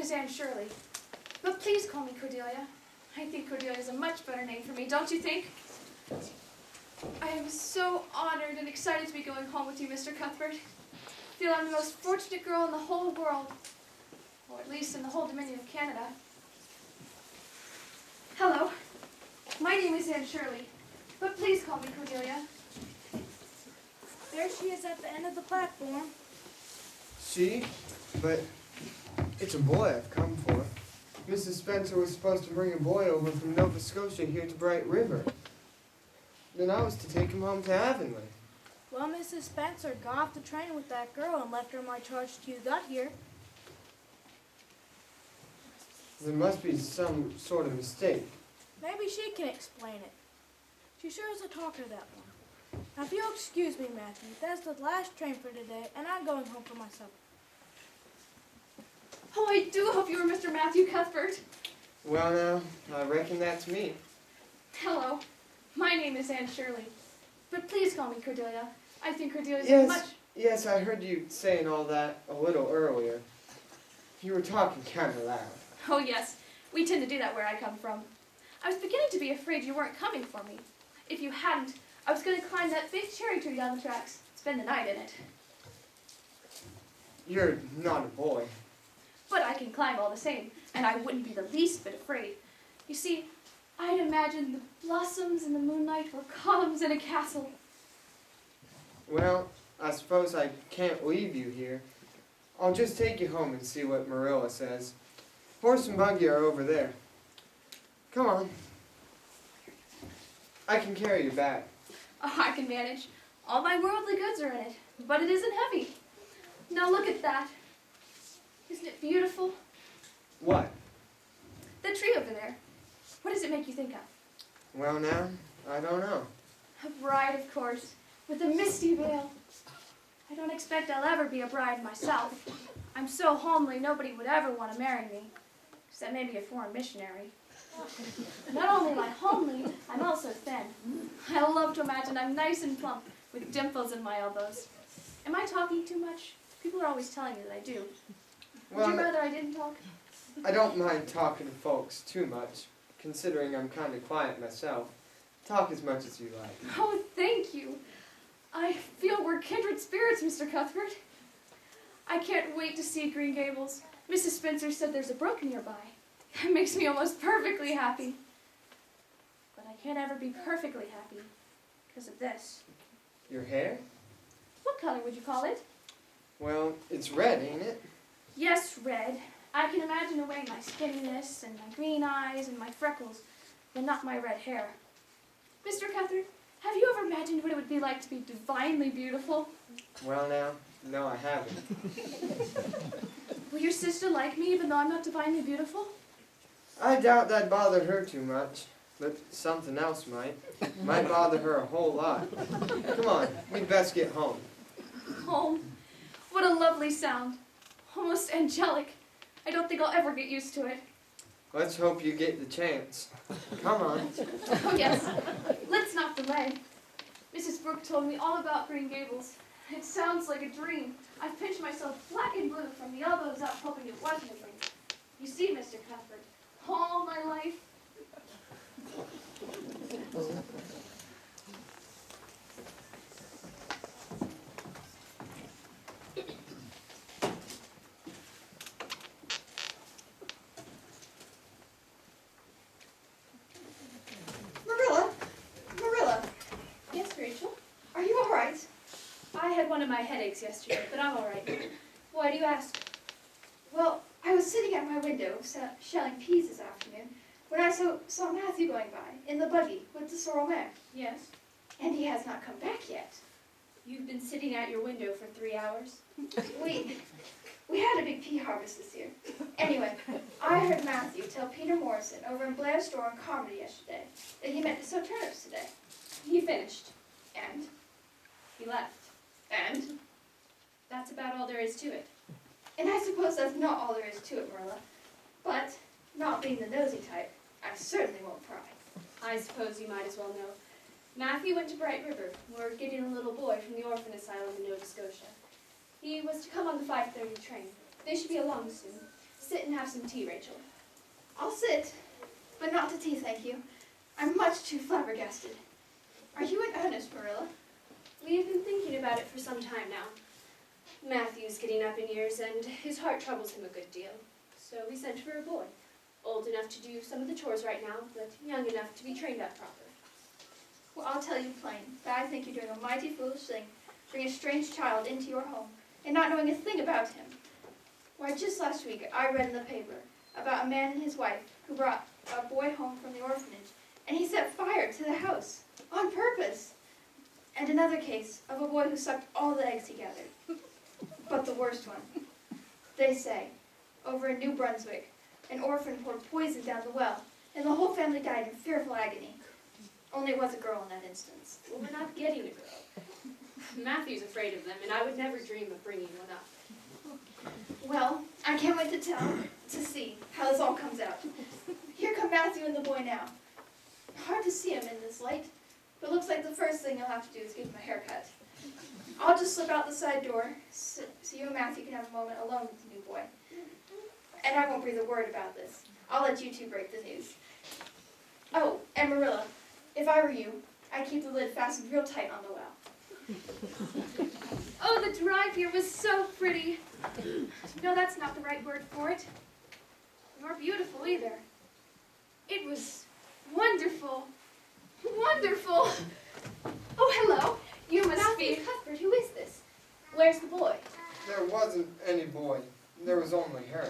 is Anne Shirley, but please call me Cordelia. I think Cordelia is a much better name for me, don't you think? I am so honored and excited to be going home with you, Mr. Cuthbert. I feel I'm the most fortunate girl in the whole world, or at least in the whole Dominion of Canada. Hello, my name is Anne Shirley, but please call me Cordelia. There she is at the end of the platform. She? But it's a boy I've come for. Mrs. Spencer was supposed to bring a boy over from Nova Scotia here to Bright River. Then I was to take him home to Avonlea. Well, Mrs. Spencer got off the train with that girl and left her in my charge till you got here. There must be some sort of mistake. Maybe she can explain it. She sure is a talker, that one. Now, if you'll excuse me, Matthew, that's the last train for today, and I'm going home for my supper. Oh, I do hope you are Mr. Matthew Cuthbert. Well now, I reckon that's me. Hello, my name is Anne Shirley, but please call me Cordelia. I think Cordelia is much... Yes, I heard you saying all that a little earlier. You were talking kind of loud. Oh yes, we tend to do that where I come from. I was beginning to be afraid you weren't coming for me. If you hadn't, I was going to climb that big cherry tree down the tracks, spend the night in it. You're not a boy. But I can climb all the same, and I wouldn't be the least bit afraid. You see, I'd imagine the blossoms in the moonlight were columns in a castle. Well, I suppose I can't leave you here. I'll just take you home and see what Marilla says. Horse and buggy are over there. Come on. I can carry you back. Oh, I can manage. All my worldly goods are in it, but it isn't heavy. Now look at that. Isn't it beautiful? What? The tree over there. What does it make you think of? Well now, I don't know. A bride, of course, with a misty veil. I don't expect I'll ever be a bride myself. I'm so homely nobody would ever want to marry me, except maybe a foreign missionary. Not only am I homely, I'm also thin. I love to imagine I'm nice and plump, with dimples in my elbows. Am I talking too much? People are always telling me that I do. Would you rather I didn't talk? I don't mind talking to folks too much, considering I'm kind of quiet myself. Talk as much as you like. Oh, thank you. I feel we're kindred spirits, Mr. Cuthbert. I can't wait to see Green Gables. Mrs. Spencer said there's a brook nearby. That makes me almost perfectly happy. But I can't ever be perfectly happy because of this. Your hair? What color would you call it? Well, it's red, ain't it? Yes, red. I can imagine away my skinniness and my green eyes and my freckles, but not my red hair. Mr. Cuthbert, have you ever imagined what it would be like to be divinely beautiful? Well now, no I haven't. Will your sister like me even though I'm not divinely beautiful? I doubt that bothered her too much, but something else might. Might bother her a whole lot. Come on, we'd best get home. Home. What a lovely sound. Almost angelic. I don't think I'll ever get used to it. Let's hope you get the chance. Come on. Oh yes, let's not delay. Mrs. Brooke told me all about Green Gables. It sounds like a dream. I've pinched myself black and blue from the elbows up hoping it wasn't a dream. You see, Mr. Cuthbert, all my life. Marilla, Yes, Rachel? are you all right? I had one of my headaches yesterday, but I'm all right. Why do you ask? Well, I was sitting at my window shelling peas this afternoon when I saw Matthew going by in the buggy with the sorrel mare, Yes? and he has not come back yet. You've been sitting at your window for 3 hours? We had a big pea harvest this year. Anyway, I heard Matthew tell Peter Morrison over in Blair's store in Carmody yesterday that he meant to sow turnips today. He finished. And? He left. And? That's about all there is to it. And I suppose that's not all there is to it, Marilla. But, not being the nosy type, I certainly won't pry. I suppose you might as well know. Matthew went to Bright River. We're getting a little boy from the orphan asylum in Nova Scotia. He was to come on the 5:30 train. They should be along soon. Sit and have some tea, Rachel. I'll sit, but not to tea, thank you. I'm much too flabbergasted. Are you in earnest, Marilla? We have been thinking about it for some time now. Matthew's getting up in years, and his heart troubles him a good deal. So we sent for a boy, old enough to do some of the chores right now, but young enough to be trained up proper. Well, I'll tell you plain that I think you're doing a mighty foolish thing, bringing a strange child into your home and not knowing a thing about him. Why, just last week I read in the paper about a man and his wife who brought a boy home from the orphanage, and he set fire to the house on purpose. And another case of a boy who sucked all the eggs he gathered. But the worst one, they say, over in New Brunswick, an orphan poured poison down the well, and the whole family died in fearful agony. Only it was a girl in that instance. Well, we're not getting a girl. Matthew's afraid of them, and I would never dream of bringing one up. Well, I can't wait to see how this all comes out. Here come Matthew and the boy now. Hard to see him in this light, but looks like the first thing you'll have to do is give him a haircut. I'll just slip out the side door so you and Matthew can have a moment alone with the new boy. And I won't breathe a word about this. I'll let you two break the news. Oh, and Marilla, if I were you, I'd keep the lid fastened real tight on the well. Oh, the drive here was so pretty. No, that's not the right word for it. Nor beautiful either. It was wonderful. Wonderful. Oh, hello. You must Matthew be... Cuthbert, who is this? Where's the boy? There wasn't any boy. There was only her.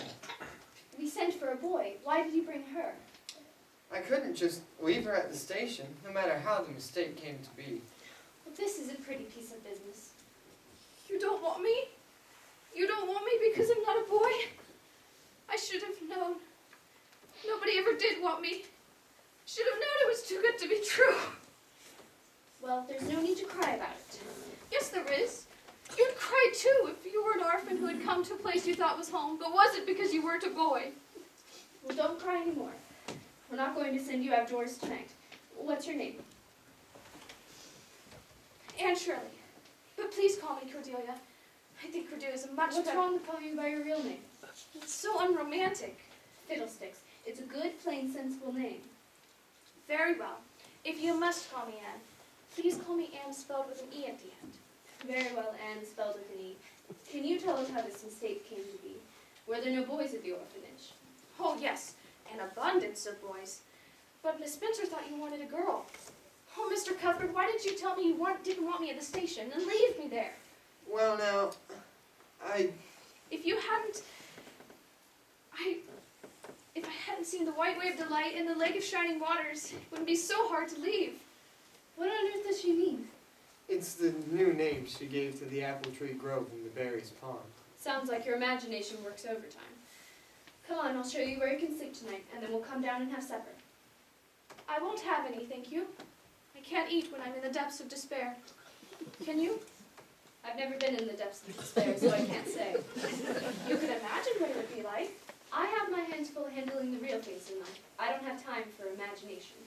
We sent for a boy. Why did you bring her? I couldn't just leave her at the station, no matter how the mistake came to be. Well, this is a pretty piece of business. You don't want me? You don't want me because I'm not a boy? I should have known. Nobody ever did want me. Should have known it was too good to be true. Well, there's no need to cry about it. Yes, there is. You'd cry too if you were an orphan who had come to a place you thought was home, but wasn't because you weren't a boy. Well, don't cry anymore. We're not going to send you outdoors tonight. What's your name? Anne Shirley. But please call me Cordelia. I think Cordelia is a much What's better... wrong with calling you by your real name? It's so unromantic. Fiddlesticks. It's a good, plain, sensible name. Very well. If you must call me Anne, please call me Anne spelled with an E at the end. Very well, Anne, spelled with an E. Can you tell us how this mistake came to be? Were there no boys at the orphanage? Oh, yes, an abundance of boys. But Miss Spencer thought you wanted a girl. Oh, Mr. Cuthbert, why didn't you tell me you didn't want me at the station and leave me there? Well, now, If you hadn't... If I hadn't seen the white wave delight and the lake of shining waters, it wouldn't be so hard to leave. What on earth does she mean? It's the new name she gave to the apple tree grove in the berries pond. Sounds like your imagination works overtime. Come on, I'll show you where you can sleep tonight, and then we'll come down and have supper. I won't have any, thank you. I can't eat when I'm in the depths of despair. Can you? I've never been in the depths of despair, so I can't say. You could imagine what it would be like. I have my hands full handling the real things in life. I don't have time for imagination.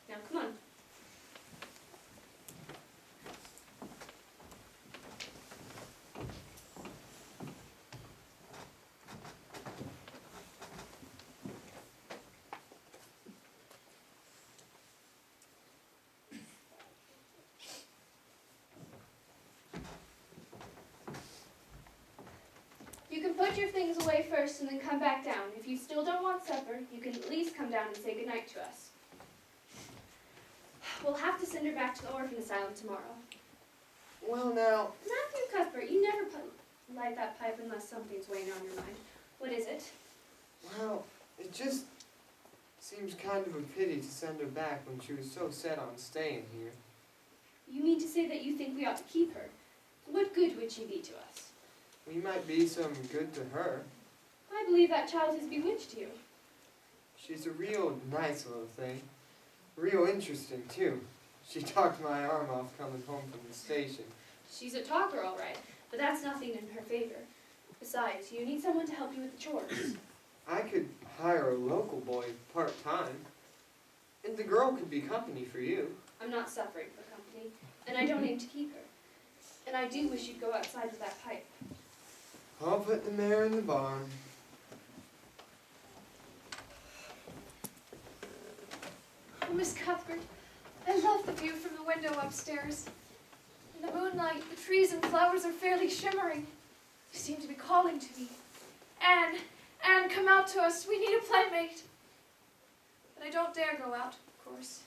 Now, come on. You can put your things away first and then come back down. If you still don't want supper, you can at least come down and say goodnight to us. We'll have to send her back to the orphan asylum tomorrow. Well, now, Matthew Cuthbert, you never light that pipe unless something's weighing on your mind. What is it? well, it just seems kind of a pity to send her back when she was so set on staying here. You mean to say that you think we ought to keep her? What good would she be to us? We might be some good to her. I believe that child has bewitched you. She's a real nice little thing. Real interesting, too. She talked my arm off coming home from the station. She's a talker, all right, but that's nothing in her favor. Besides, you need someone to help you with the chores. I could hire a local boy part-time, and the girl could be company for you. I'm not suffering for company, and I don't aim to keep her. And I do wish you'd go outside with that pipe. I'll put the mare in the barn. Oh, Miss Cuthbert, I love the view from the window upstairs. In the moonlight, the trees and flowers are fairly shimmering. You seem to be calling to me. Anne, come out to us. We need a playmate. But I don't dare go out, of course.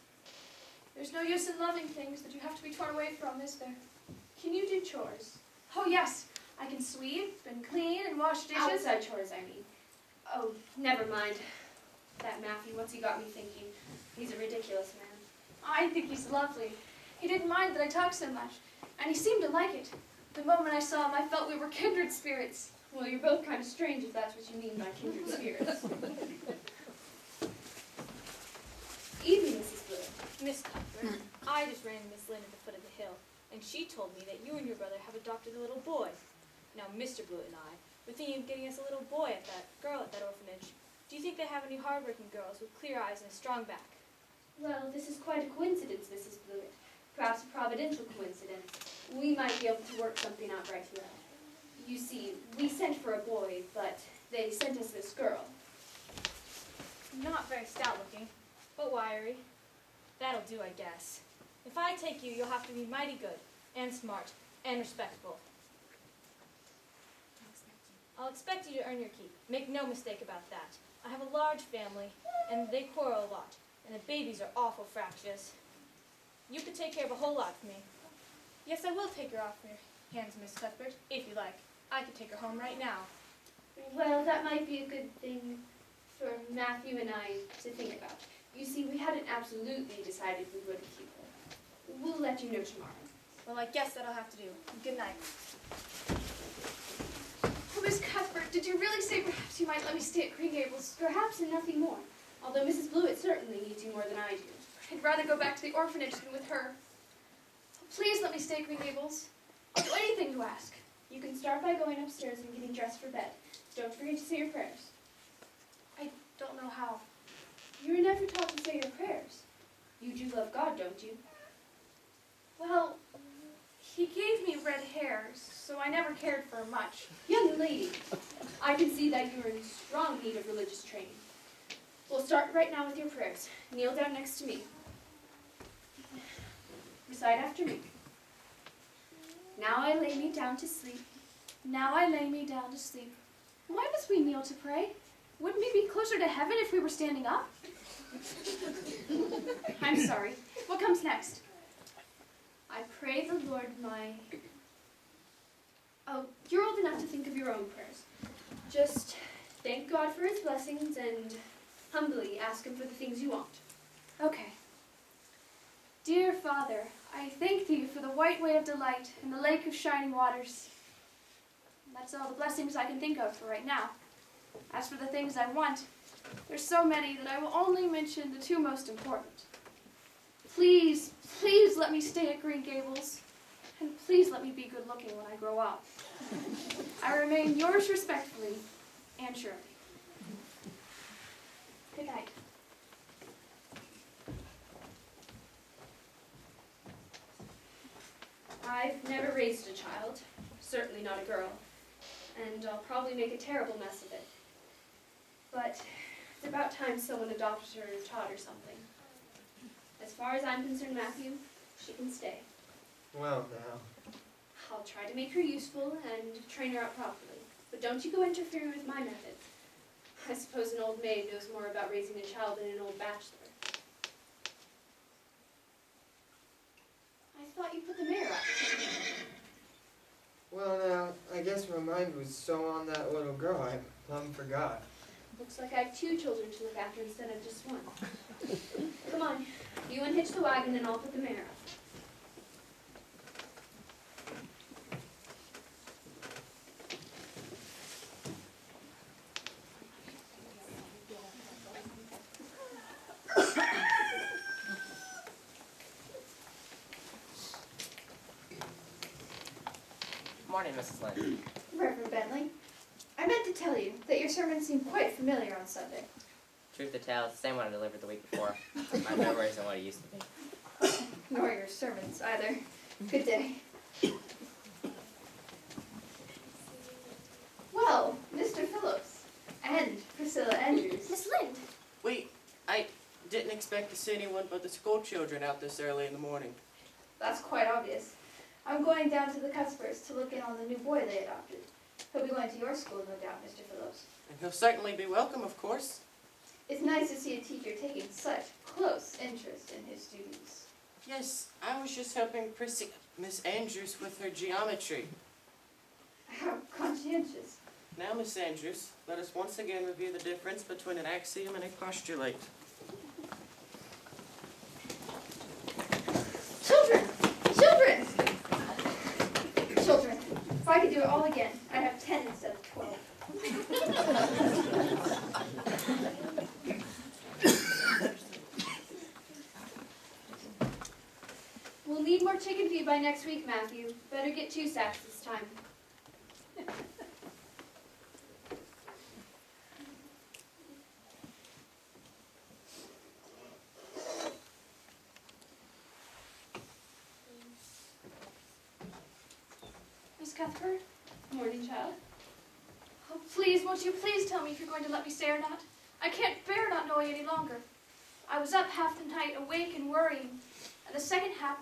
There's no use in loving things that you have to be torn away from, is there? Can you do chores? Oh, yes. I can sweep and clean and wash dishes. Outside chores, I mean. Oh, never mind. That Matthew, what's he got me thinking? He's a ridiculous man. I think he's lovely. He didn't mind that I talked so much, and he seemed to like it. The moment I saw him, I felt we were kindred spirits. Well, you're both kind of strange if that's what you mean by kindred spirits. Evening, Mrs. Blewett. Miss Cuthbert, I just ran into Miss Lynn at the foot of the hill, and she told me that you and your brother have adopted a little boy. Now, Mr. Blewett and I were thinking of getting us a little boy at that orphanage. Do you think they have any hard-working girls with clear eyes and a strong back? Well, this is quite a coincidence, Mrs. Blewett. Perhaps a providential coincidence. We might be able to work something out right here. You see, we sent for a boy, but they sent us this girl. Not very stout-looking, but wiry. That'll do, I guess. If I take you, you'll have to be mighty good, and smart, and respectable. I'll expect you to earn your keep. Make no mistake about that. I have a large family, and they quarrel a lot, and the babies are awful fractious. You could take care of a whole lot for me. Yes, I will take her off your hands, Miss Cuthbert, if you like. I could take her home right now. Well, that might be a good thing for Matthew and I to think about. You see, we hadn't absolutely decided we would keep her. We'll let you know tomorrow. Well, I guess that'll have to do. Good night. Oh, Miss Cuthbert, did you really say perhaps you might let me stay at Green Gables? Perhaps and nothing more. Although Mrs. Blewett certainly needs you more than I do. I'd rather go back to the orphanage than with her. Please let me stay at Green Gables. I'll do anything you ask. You can start by going upstairs and getting dressed for bed. Don't forget to say your prayers. I don't know how. You were never taught to say your prayers. You do love God, don't you? Well, he gave me red hairs, so I never cared for much. Young lady, I can see that you are in strong need of religious training. We'll start right now with your prayers. Kneel down next to me. Recite after me. Now I lay me down to sleep. Now I lay me down to sleep. Why must we kneel to pray? Wouldn't we be closer to heaven if we were standing up? I'm sorry. What comes next? I pray the Lord my... Oh, you're old enough to think of your own prayers. Just thank God for his blessings and humbly ask him for the things you want. Okay. Dear Father, I thank thee for the white way of delight and the lake of shining waters. That's all the blessings I can think of for right now. As for the things I want, there's so many that I will only mention the two most important. Please, please let me stay at Green Gables, and please let me be good looking when I grow up. I remain yours respectfully, Anne Shirley. Good night. I've never raised a child, certainly not a girl, and I'll probably make a terrible mess of it. But it's about time someone adopted her and taught her something. As far as I'm concerned, Matthew, she can stay. Well, now. I'll try to make her useful and train her up properly. But don't you go interfering with my methods. I suppose an old maid knows more about raising a child than an old bachelor. I thought you put the mayor up. Well, now, I guess my mind was so on that little girl, I plumb forgot. Looks like I have two children to look after instead of just one. Come on, you unhitch the wagon and I'll put the mare up. Morning, Mrs. Lynn. Reverend Bentley, I meant to tell you that your sermon seemed quite familiar on Sunday. Truth to tell, it's the same one I delivered the week before. My memory isn't what it used to be. Nor your sermons either. Good day. Well, Mr. Phillips and Priscilla Andrews. Miss Lind. Wait, Didn't expect to see anyone but the school children out this early in the morning. That's quite obvious. I'm going down to the Cuthberts to look in on the new boy they adopted. He'll be going to your school, no doubt, Mr. Phillips. And he'll certainly be welcome, of course. It's nice to see a teacher taking such close interest in his students. Yes, I was just helping Miss Andrews with her geometry. How conscientious. Now, Miss Andrews, let us once again review the difference between an axiom and a postulate. Children! Children! Children. If I could do it all again, I'd have 10 instead of 12. We'll need more chicken feed by next week, Matthew. Better get 2 sacks this time. Miss Cuthbert? Morning, child. Oh, please, won't you please tell me if you're going to let me stay or not? I can't bear not knowing any longer. I was up half the night, awake and worrying, and the second half,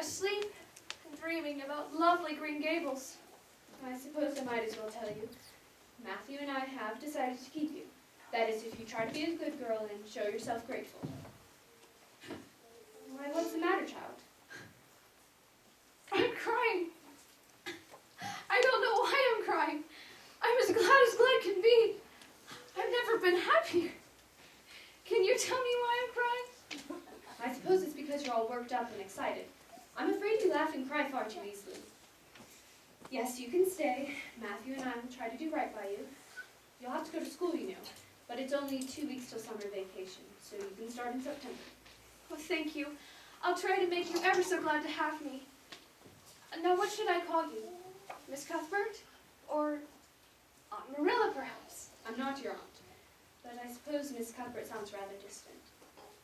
asleep and dreaming about lovely Green Gables. I suppose I might as well tell you. Matthew and I have decided to keep you. That is, if you try to be a good girl and show yourself grateful. Why, what's the matter, child? I'm crying. I don't know why I'm crying. I'm as glad can be. I've never been happier. Can you tell me why I'm crying? I suppose it's because you're all worked up and excited. I'm afraid you laugh and cry far too easily. Yes, you can stay. Matthew and I will try to do right by you. You'll have to go to school, you know, but it's only 2 weeks till summer vacation, so you can start in September. Oh, thank you. I'll try to make you ever so glad to have me. Now, what should I call you? Miss Cuthbert? Or Aunt Marilla, perhaps? I'm not your aunt, but I suppose Miss Cuthbert sounds rather distant.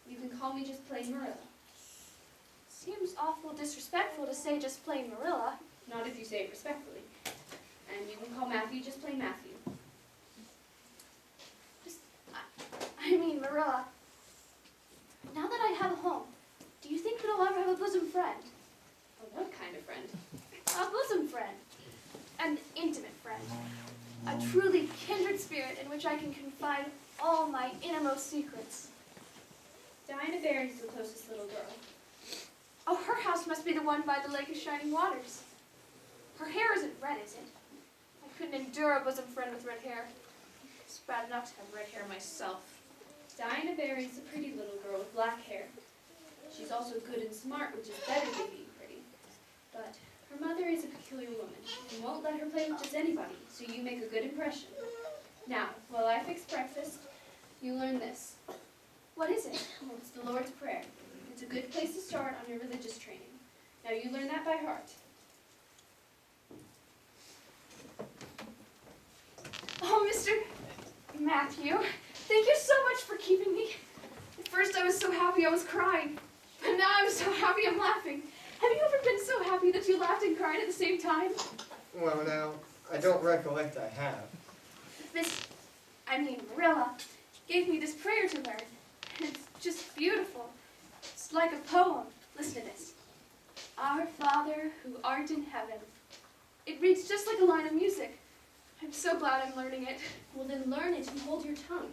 You can call me just plain Marilla. Seems awful disrespectful to say just plain Marilla. Not if you say it respectfully. And you can call Matthew just plain Matthew. I mean, Marilla. Now that I have a home, do you think that I'll ever have a bosom friend? Oh, what kind of friend? A bosom friend. An intimate friend. A truly kindred spirit in which I can confide all my innermost secrets. Dinah Barry's the closest little girl. Oh, her house must be the one by the Lake of Shining Waters. Her hair isn't red, is it? I couldn't endure a bosom friend with red hair. It's bad enough to have red hair myself. Dinah Barry's a pretty little girl with black hair. She's also good and smart, which is better than being pretty. But her mother is a peculiar woman and won't let her play with just anybody, so you make a good impression. Now, while I fix breakfast, you learn this. What is it? Well, it's the Lord's Prayer. It's a good place to start on your religious training. Now, you learn that by heart. Oh, Mr. Matthew, thank you so much for keeping me. At first I was so happy I was crying, but now I'm so happy I'm laughing. Have you ever been so happy that you laughed and cried at the same time? Well, now, I don't recollect I have. Marilla, gave me this prayer to learn, and it's just beautiful. It's like a poem. Listen to this. Our Father, who art in heaven. It reads just like a line of music. I'm so glad I'm learning it. Well, then learn it and hold your tongue.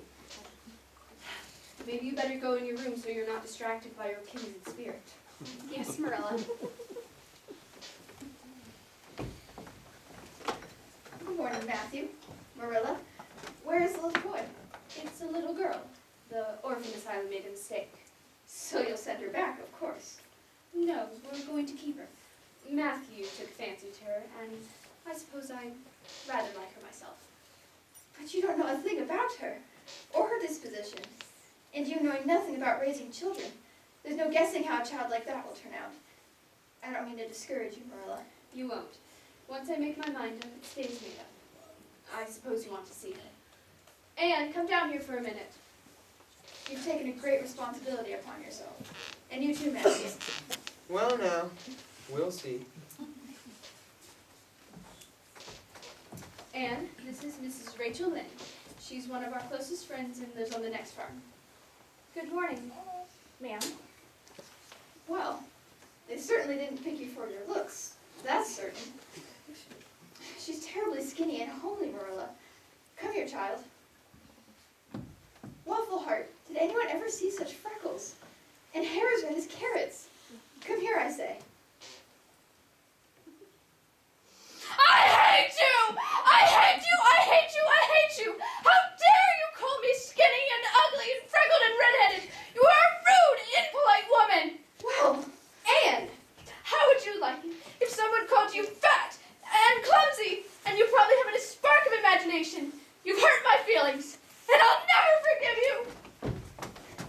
Maybe you better go in your room so you're not distracted by your kindred spirit. Yes, Marilla. Good morning, Matthew. Marilla, where is the little boy? It's a little girl. The orphan asylum made a mistake. So you'll send her back, of course. No, we're going to keep her. Matthew took a fancy to her, and I suppose I rather like her myself. But you don't know a thing about her, or her disposition. And you know nothing about raising children. There's no guessing how a child like that will turn out. I don't mean to discourage you, Marilla. You won't. Once I make my mind up, it stays made up. I suppose you want to see her. Anne, come down here for a minute. You've taken a great responsibility upon yourself. And you too, Matthew. Well, now, we'll see. Anne, this is Mrs. Rachel Lynn. She's one of our closest friends and lives on the next farm. Good morning, ma'am. Well, they certainly didn't pick you for your looks. That's certain. She's terribly skinny and homely, Marilla. Come here, child. Waffle Heart, did anyone ever see such freckles? And hair as red as carrots. Come here, I say. I hate you! I hate you! I hate you! I hate you! How dare you call me skinny and ugly and freckled and redheaded? You are a rude, impolite woman! Well, Anne! How would you like it if someone called you fat and clumsy and you probably haven't a spark of imagination? You've hurt my feelings, and I'll never forgive you!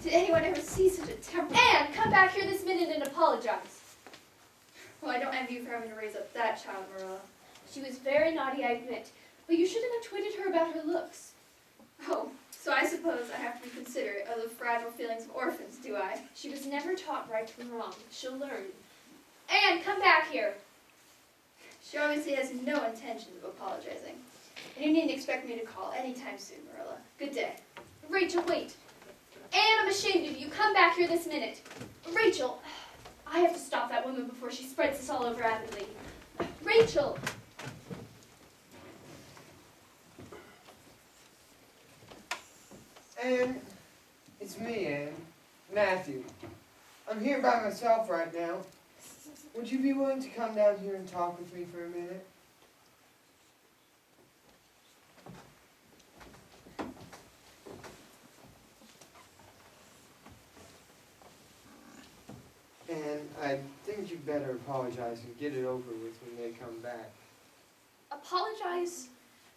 Did anyone ever see such a temper? Anne, come back here this minute and apologize. Well, I don't envy you for having to raise up that child, Marilla. She was very naughty, I admit, but you shouldn't have twitted her about her looks. Oh, so I suppose I have to be considerate of the fragile feelings of orphans, do I? She was never taught right from wrong. She'll learn. Anne, come back here. She obviously has no intention of apologizing. And you needn't expect me to call anytime soon, Marilla. Good day. Rachel, wait. Anne, I'm ashamed of you. Come back here this minute. Rachel, I have to stop that woman before she spreads this all over Avonlea. Rachel! Anne, it's me, Anne. Matthew. I'm here by myself right now. Would you be willing to come down here and talk with me for a minute? And I think you'd better apologize and get it over with when they come back. Apologize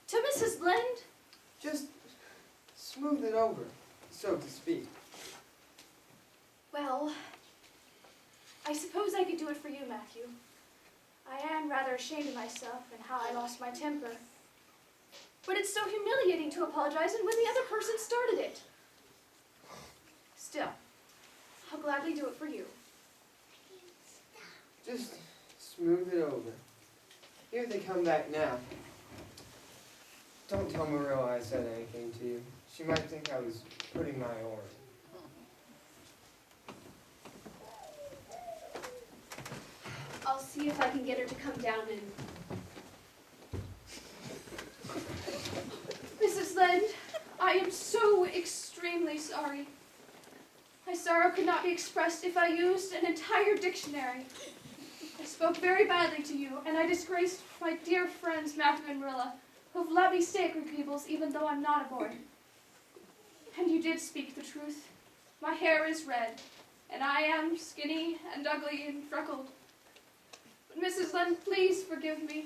to Mrs. Lynde? Just smooth it over, so to speak. Well, I suppose I could do it for you, Matthew. I am rather ashamed of myself and how I lost my temper. But it's so humiliating to apologize and when the other person started it. Still, I'll gladly do it for you. Just smooth it over. Here they come back now. Don't tell Marilla I said anything to you. She might think I was putting my oar in. I'll see if I can get her to come down and... Mrs. Lynde, I am so extremely sorry. My sorrow could not be expressed if I used an entire dictionary. I spoke very badly to you, and I disgraced my dear friends Matthew and Marilla, who've let me stay at Gables even though I'm not a boy. And you did speak the truth. My hair is red, and I am skinny and ugly and freckled. But Mrs. Lynde, please forgive me.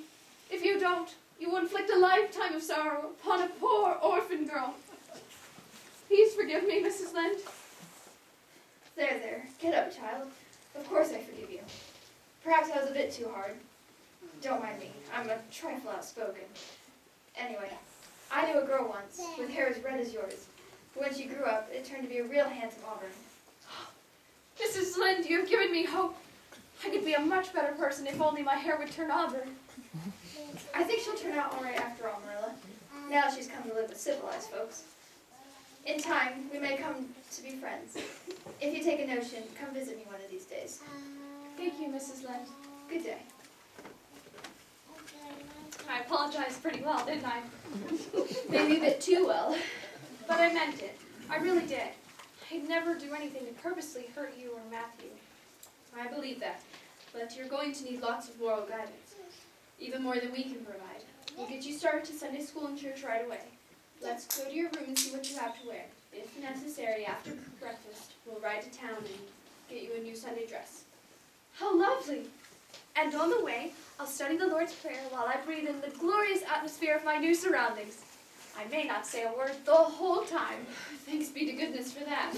If you don't, you will inflict a lifetime of sorrow upon a poor orphan girl. Please forgive me, Mrs. Lynde. There, there. Get up, child. Of course I forgive you. Perhaps I was a bit too hard. Don't mind me. I'm a trifle outspoken. Anyway, I knew a girl once with hair as red as yours. But when she grew up, it turned to be a real handsome auburn. Mrs. Lynde, you have given me hope. I could be a much better person if only my hair would turn auburn. I think she'll turn out all right after all, Marilla. Now she's come to live with civilized folks. In time, we may come to be friends. If you take a notion, come visit me one of these days. Thank you, Mrs. Lynde. Good day. I apologized pretty well, didn't I? Maybe a bit too well. But I meant it. I really did. I'd never do anything to purposely hurt you or Matthew. I believe that. But you're going to need lots of moral guidance. Even more than we can provide. We'll get you started to Sunday school and church right away. Let's go to your room and see what you have to wear. If necessary, after breakfast, we'll ride to town and get you a new Sunday dress. How lovely! And on the way, I'll study the Lord's Prayer while I breathe in the glorious atmosphere of my new surroundings. I may not say a word the whole time. Thanks be to goodness for that.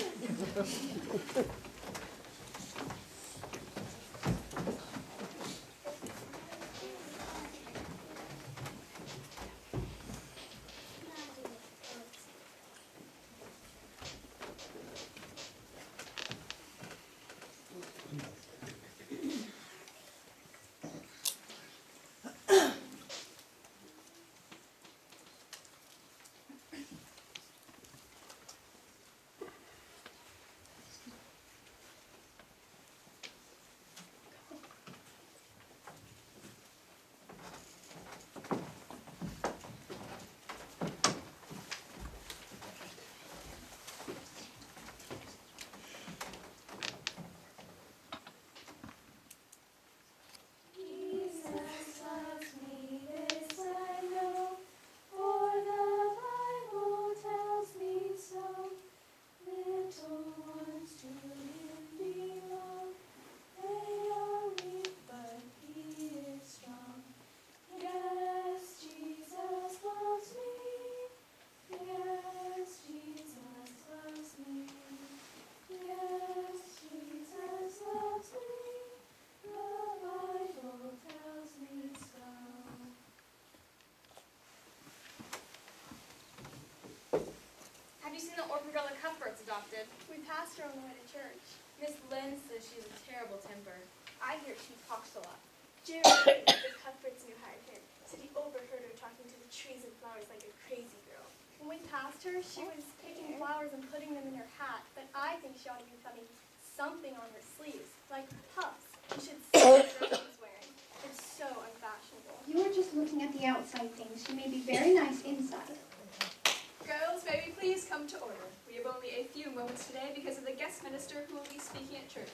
seen the orphan girl that Cuthbert's adopted. We passed her on the way to church. Miss Lynn says she has a terrible temper. I hear she talks a lot. Jerry, the Cuthbert's new hired hand, said he overheard her talking to the trees and flowers like a crazy girl. When we passed her, she was picking flowers and putting them in her hat, but I think she ought to be putting something on her sleeves, like puffs. You should see what the dress she's wearing. It's so unfashionable. You are just looking at the outside things. She may be very nice inside. Girls, may we please come to order? We have only a few moments today because of the guest minister who will be speaking at church.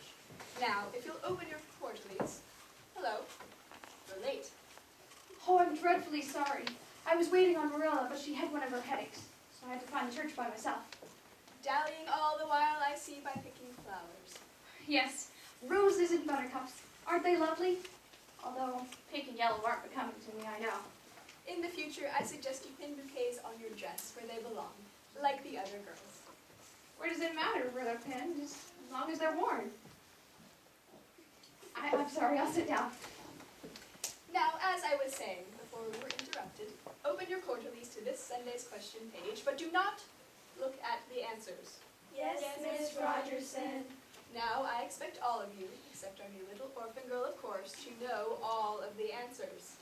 Now, if you'll open your quarterlies. Hello. You're late. Oh, I'm dreadfully sorry. I was waiting on Marilla, but she had one of her headaches, so I had to find the church by myself. Dallying all the while, I see, by picking flowers. Yes, roses and buttercups. Aren't they lovely? Although pink and yellow aren't becoming to me, I know. In the future, I suggest you pin bouquets on your dress where they belong, like the other girls. Where does it matter where they're pinned, as long as they're worn? I'm sorry, I'll sit down. Now, as I was saying before we were interrupted, open your quarterlies to this Sunday's question page, but do not look at the answers. Yes, Miss Rogerson. Now, I expect all of you, except our new little orphan girl, of course, to know all of the answers.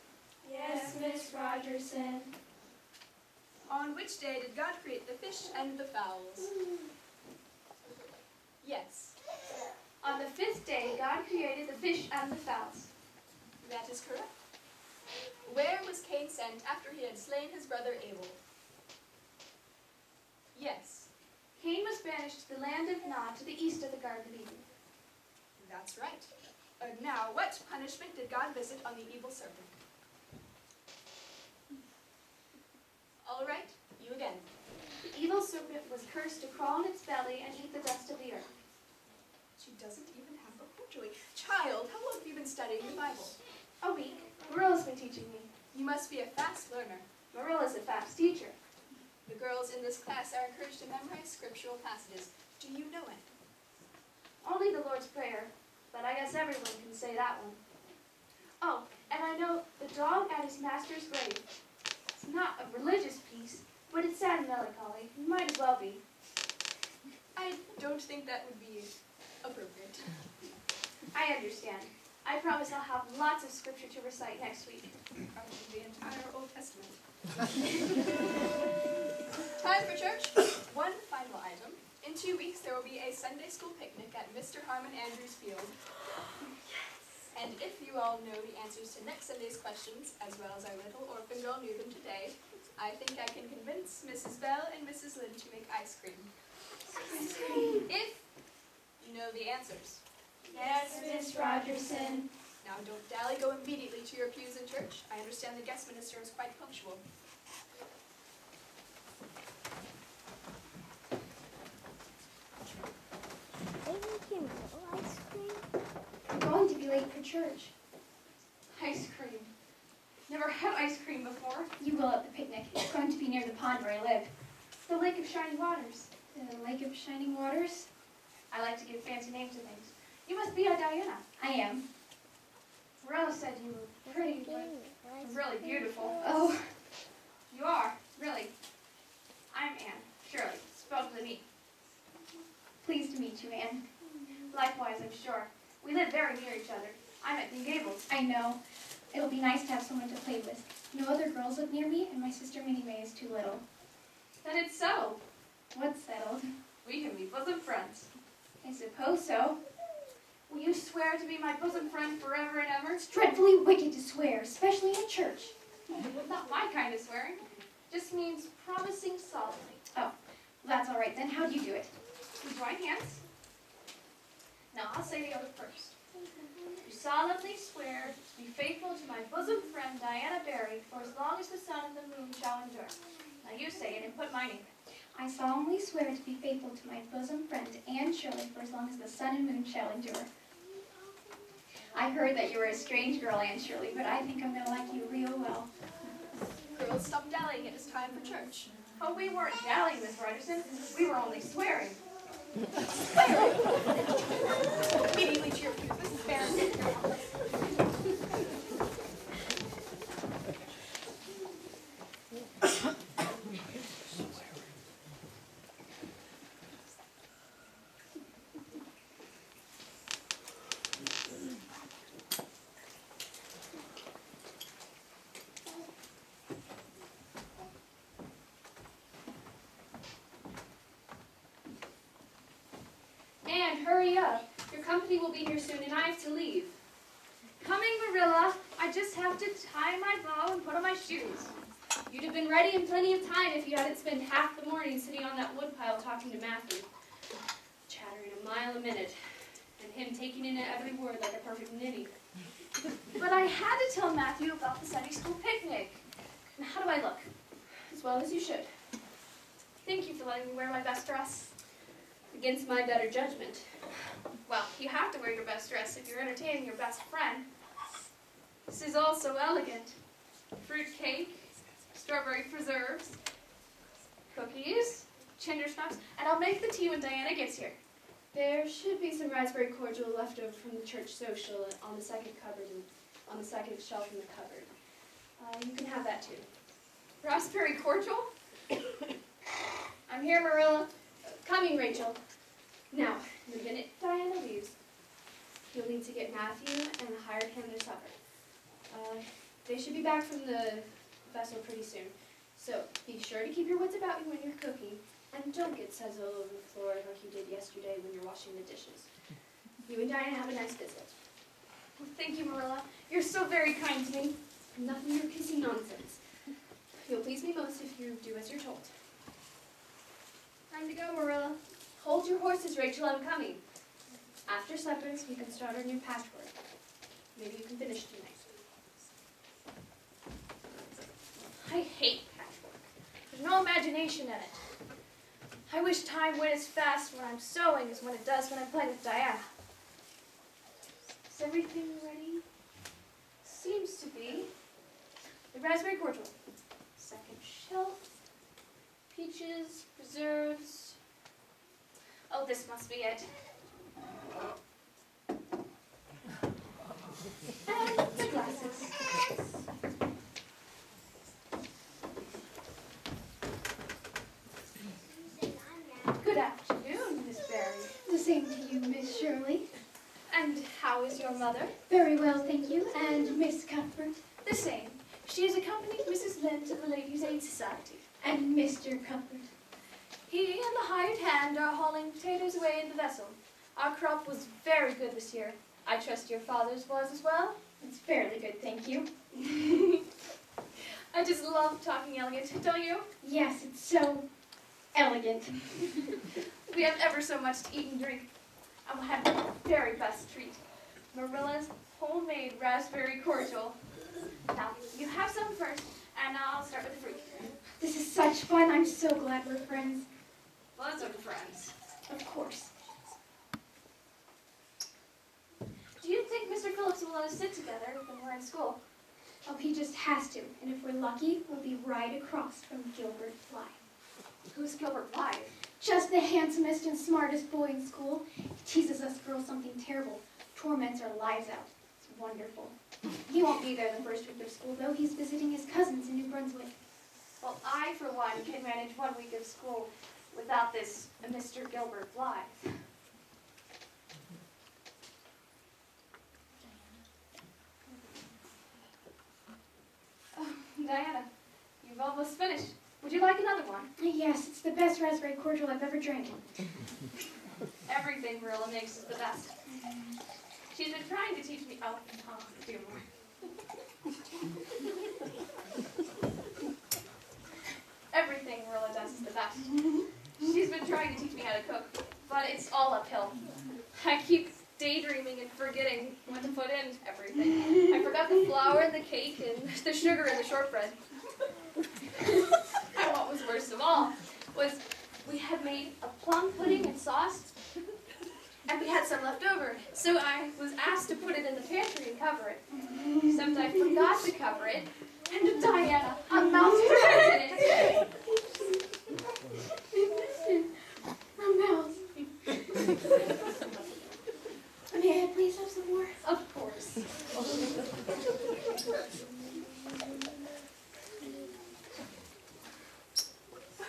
Yes, Miss Rogerson. On which day did God create the fish and the fowls? Yes, On the 5th day, God created the fish and the fowls. that is correct. Where was Cain sent after he had slain his brother Abel? Yes, Cain was banished to the land of Nod to the east of the Garden of Eden. that's right. Now, what punishment did God visit on the evil serpent? All right, you again. The evil serpent was cursed to crawl on its belly and eat the dust of the earth. She doesn't even have a quarterly. Child, how long have you been studying the Bible? A week. Marilla's been teaching me. You must be a fast learner. Marilla's a fast teacher. The girls in this class are encouraged to memorize scriptural passages. Do you know it? Only the Lord's Prayer, but I guess everyone can say that one. Oh, and I know the dog at his master's grave. It's not a religious piece, but it's sad and melancholy. It might as well be. I don't think that would be appropriate. I understand. I promise I'll have lots of scripture to recite next week. Probably the entire Old Testament. Time for church. One final item. In 2 weeks, there will be a Sunday school picnic at Mr. Harmon Andrews Field. And if you all know the answers to next Sunday's questions, as well as our little orphan girl knew them today, I think I can convince Mrs. Bell and Mrs. Lynn to make ice cream. If you know the answers. Yes, Miss Rogerson. Now don't dally, go immediately to your pews in church. I understand the guest minister is quite punctual. I'm going to be late for church. Ice cream. Never had ice cream before. You will at the picnic. It's going to be near the pond where I live. The Lake of Shining Waters. The Lake of Shining Waters? I like to give fancy names to things. You must be a Diana. I am. Marilla said you were pretty, but really beautiful. Oh, You are, really. I'm Anne. Shirley. Spelled with an E. pleased to meet you, Anne. Likewise, I'm sure. We live very near each other. I'm at Gables. I know. It'll be nice to have someone to play with. No other girls live near me, and my sister Minnie Mae is too little. Then it's settled. What's settled? We can be bosom friends. I suppose so. Will you swear to be my bosom friend forever and ever? It's dreadfully wicked to swear, especially in church. Not my kind of swearing. Just means promising solemnly. Oh, that's all right then. How do you do it? We join hands. Now I'll say the oath first. Do solemnly swear to be faithful to my bosom friend Diana Barry for as long as the sun and the moon shall endure. Now you say it and put my name in. I solemnly swear to be faithful to my bosom friend Anne Shirley for as long as the sun and moon shall endure. I heard that you were a strange girl, Anne Shirley, but I think I'm going to like you real well. Girls, stop dallying. It is time for church. Oh, we weren't dallying, Miss Rogerson. We were only swearing. Immediately to your pews, Mrs. Barron. And hurry up. Your company will be here soon and I have to leave. Coming, Marilla. I just have to tie my bow and put on my shoes. You'd have been ready in plenty of time if you hadn't spent half the morning sitting on that woodpile talking to Matthew. Chattering a mile a minute. And him taking in every word like a perfect ninny. But I had to tell Matthew about the Sunday school picnic. And how do I look? As well as you should. Thank you for letting me wear my best dress. Against my better judgment. Well, you have to wear your best dress if you're entertaining your best friend. This is all so elegant. Fruit cake, strawberry preserves, cookies, ginger snaps, and I'll make the tea when Diana gets here. There should be some raspberry cordial left over from the church social on the second on the second shelf in the cupboard. You can have that too. Raspberry cordial? I'm here, Marilla. Coming, Rachel. Now, the minute Diana leaves, you'll need to get Matthew and a hired hand their supper. They should be back from the vessel pretty soon. So be sure to keep your wits about you when you're cooking, and don't get suds all over the floor like you did yesterday when you're washing the dishes. You and Diana have a nice visit. Well, thank you, Marilla. You're so very kind to me. Nothing your kissy nonsense. You'll please me most if you do as you're told. Time to go, Marilla. Hold your horses, Rachel, I'm coming. After supper, we can start our new patchwork. Maybe you can finish tonight. I hate patchwork. There's no imagination in it. I wish time went as fast when I'm sewing as when it does when I'm playing with Diana. Is everything ready? Seems to be. The raspberry cordial. Second shelf. Peaches, preserves. Oh, this must be it. And the glasses. Good afternoon, Miss Barry. The same to you, Miss Shirley. And how is your mother? Very well, thank you. And Miss Cuthbert. The same. She has accompanied Mrs. Lynde to the Ladies' Aid Society. And Mr. Cuthbert. He and the hired hand are hauling potatoes away in the vessel. Our crop was very good this year. I trust your father's was as well? It's fairly good, thank you. I just love talking elegant, don't you? Yes, it's so elegant. We have ever so much to eat and drink. And we'll have the very best treat. Marilla's homemade raspberry cordial. Now, you have some first, and I'll start with the fruit. This is such fun. I'm so glad we're friends. Lots of friends. Of course. Do you think Mr. Phillips will let us sit together when we're in school? Oh, he just has to. And if we're lucky, we'll be right across from Gilbert Blythe. Who's Gilbert Blythe? Just the handsomest and smartest boy in school. He teases us girls something terrible. Torments our lives out. It's wonderful. He won't be there the first week of school, though. He's visiting his cousins in New Brunswick. Well, I, for one, can manage 1 week of school without this Mr. Gilbert Blythe. Oh, Diana, you've almost finished. Would you like another one? Yes, it's the best raspberry cordial I've ever drank. Everything Marilla makes is the best. She's been trying to teach me. Oh, dear Lord. Everything Marilla does is the best. She's been trying to teach me how to cook, but it's all uphill. I keep daydreaming and forgetting what to put in everything. I forgot the flour and the cake and the sugar and the shortbread. And what was worst of all was we had made a plum pudding and sauce, and we had some left over. So I was asked to put it in the pantry and cover it. Except I forgot to cover it, and Diana, a mouse was in it. A mouse. May I please have some more? Of course.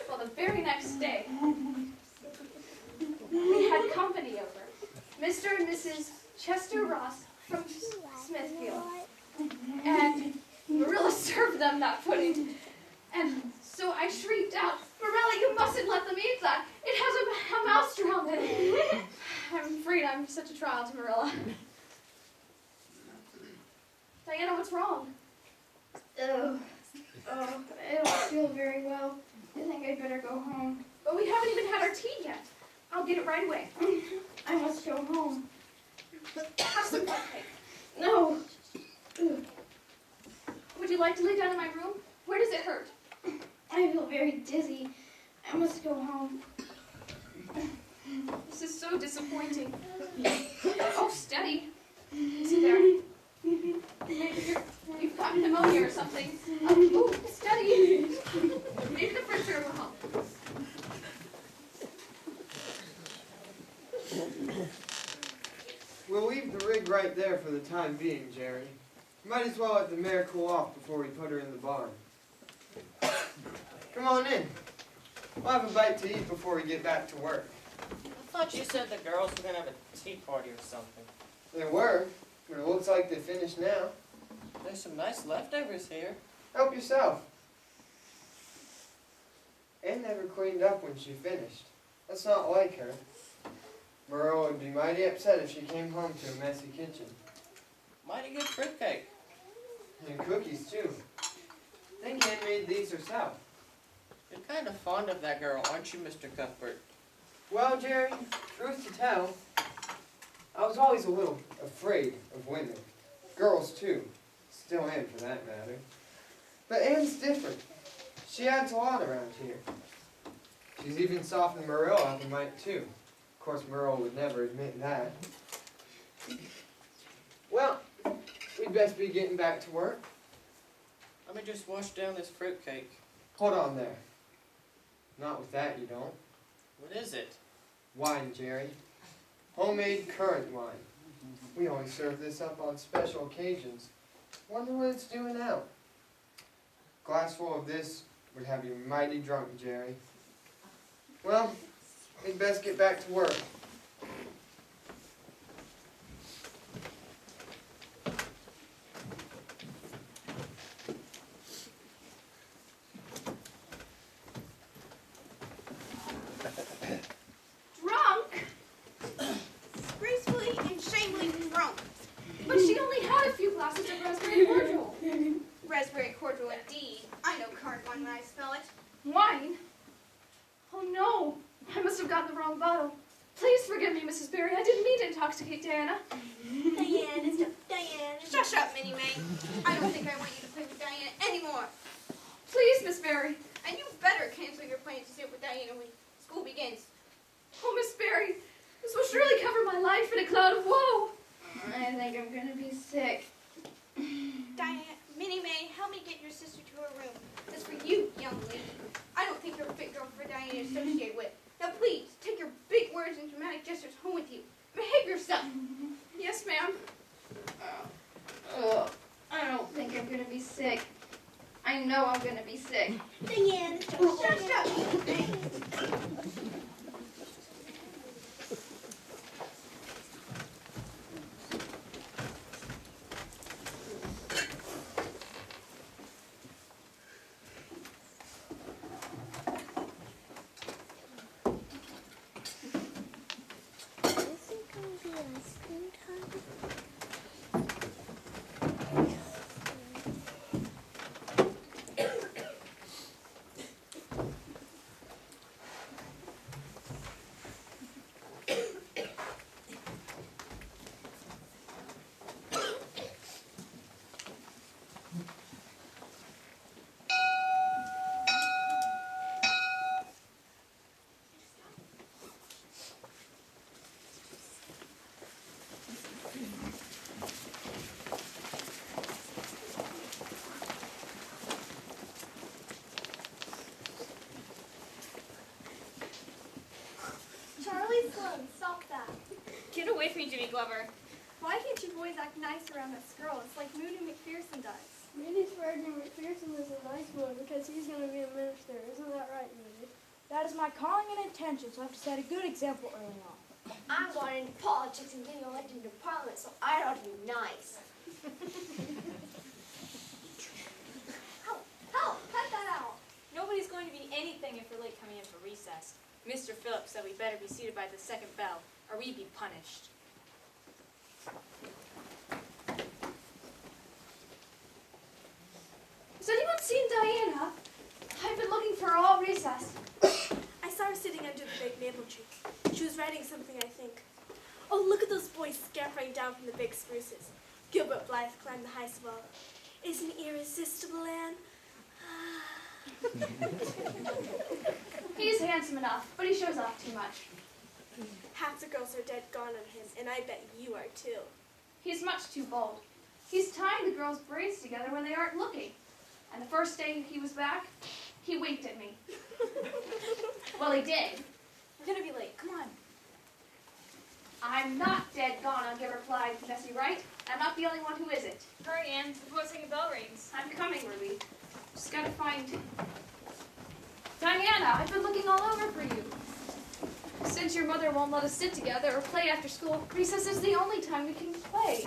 Well, the very next day, we had company over. Mr. and Mrs. Chester Ross from Smithfield. And Marilla served them that pudding. And so I shrieked out, "Marilla, you mustn't let them eat that. It has a mouse drowned in it." And I'm such a trial to Marilla. Diana, what's wrong? Oh, I don't feel very well. I think I'd better go home. But we haven't even had our tea yet. I'll get it right away. I must go home. Have some fun cake. No. Would you like to lay down in my room? Where does it hurt? I feel very dizzy. I must go home. This is so disappointing. Oh, steady. Easy there. Maybe you've got pneumonia or something. Oh, steady. Maybe the refrigerator will help. We'll leave the rig right there for the time being, Jerry. Might as well let the mare cool off before we put her in the barn. Come on in. We'll have a bite to eat before we get back to work. I thought you said the girls were gonna have a tea party or something. There were, but it looks like they finished now. There's some nice leftovers here. Help yourself. Anne never cleaned up when she finished. That's not like her. Merle would be mighty upset if she came home to a messy kitchen. Mighty good fruitcake. And cookies, too. I think Anne made these herself. You're kind of fond of that girl, aren't you, Mr. Cuthbert? Well, Jerry, truth to tell, I was always a little afraid of women. Girls, too. Still am, for that matter. But Anne's different. She adds a lot around here. She's even softened Merle up a mite, too. Of course, Merle would never admit that. Well, we'd best be getting back to work. Let me just wash down this fruitcake. Hold on there. Not with that, you don't. What is it? Wine, Jerry. Homemade currant wine. We only serve this up on special occasions. Wonder what it's doing now. Glass full of this would have you mighty drunk, Jerry. Well, we'd best get back to work. Drunk? Gracefully and shamefully drunk. But she only had a few glasses of raspberry cordial. Raspberry cordial indeed. I know currant wine when I smell it. Wine? Oh no, I must have gotten the wrong bottle. Please forgive me, Mrs. Berry. I didn't mean to intoxicate Diana. Diane. Shush up, Minnie May. I don't think I want you to play with Diana anymore. Please, Miss Berry. And you better cancel your plan to sit with Diana when school begins. Oh, Miss Berry, this will surely cover my life in a cloud of woe. I think I'm gonna be sick. Diane, Minnie May, help me get your sister to her room. That's for you, young lady. I don't think you're a fit girl for Diane to associate with. Now please, take your big words and dramatic gestures home with you. Behave yourself. Yes, ma'am. I don't think I'm gonna be sick. I know I'm gonna be sick. Diane, shut up. Charlie Sloan, stop that. Get away from me, Jimmy Glover. Why can't you boys act nice around us girls like Moody McPherson does? Moody's Ferdinand McPherson is a nice boy because he's going to be a minister. Isn't that right, Moody? That is my calling and intention, so I have to set a good example early on. I'm going into politics and getting elected into parliament, so I ought to be nice. Help! Cut that out! Nobody's going to be anything if we're late coming in for recess. Mr. Phillips said we better be seated by the second bell, or we'd be punished. Has anyone seen Diana? I've been looking for her all recess. I saw her sitting under the big maple tree. She was writing something, I think. Oh, look at those boys scampering down from the big spruces. Gilbert Blythe climbed the highest of all. Isn't irresistible, Anne? He's handsome enough, but he shows off too much. Half the girls are dead gone on him, and I bet you are too. He's much too bold. He's tying the girls' braids together when they aren't looking. And the first day he was back, he winked at me. Well, he did. We're gonna be late. Come on. I'm not dead gone on Gilbert Blythe, Bessie, right? I'm not the only one who isn't. Hurry, Anne, before the bell rings. I'm coming, Ruby. Just gotta find... Diana, I've been looking all over for you. Since your mother won't let us sit together or play after school, recess is the only time we can play.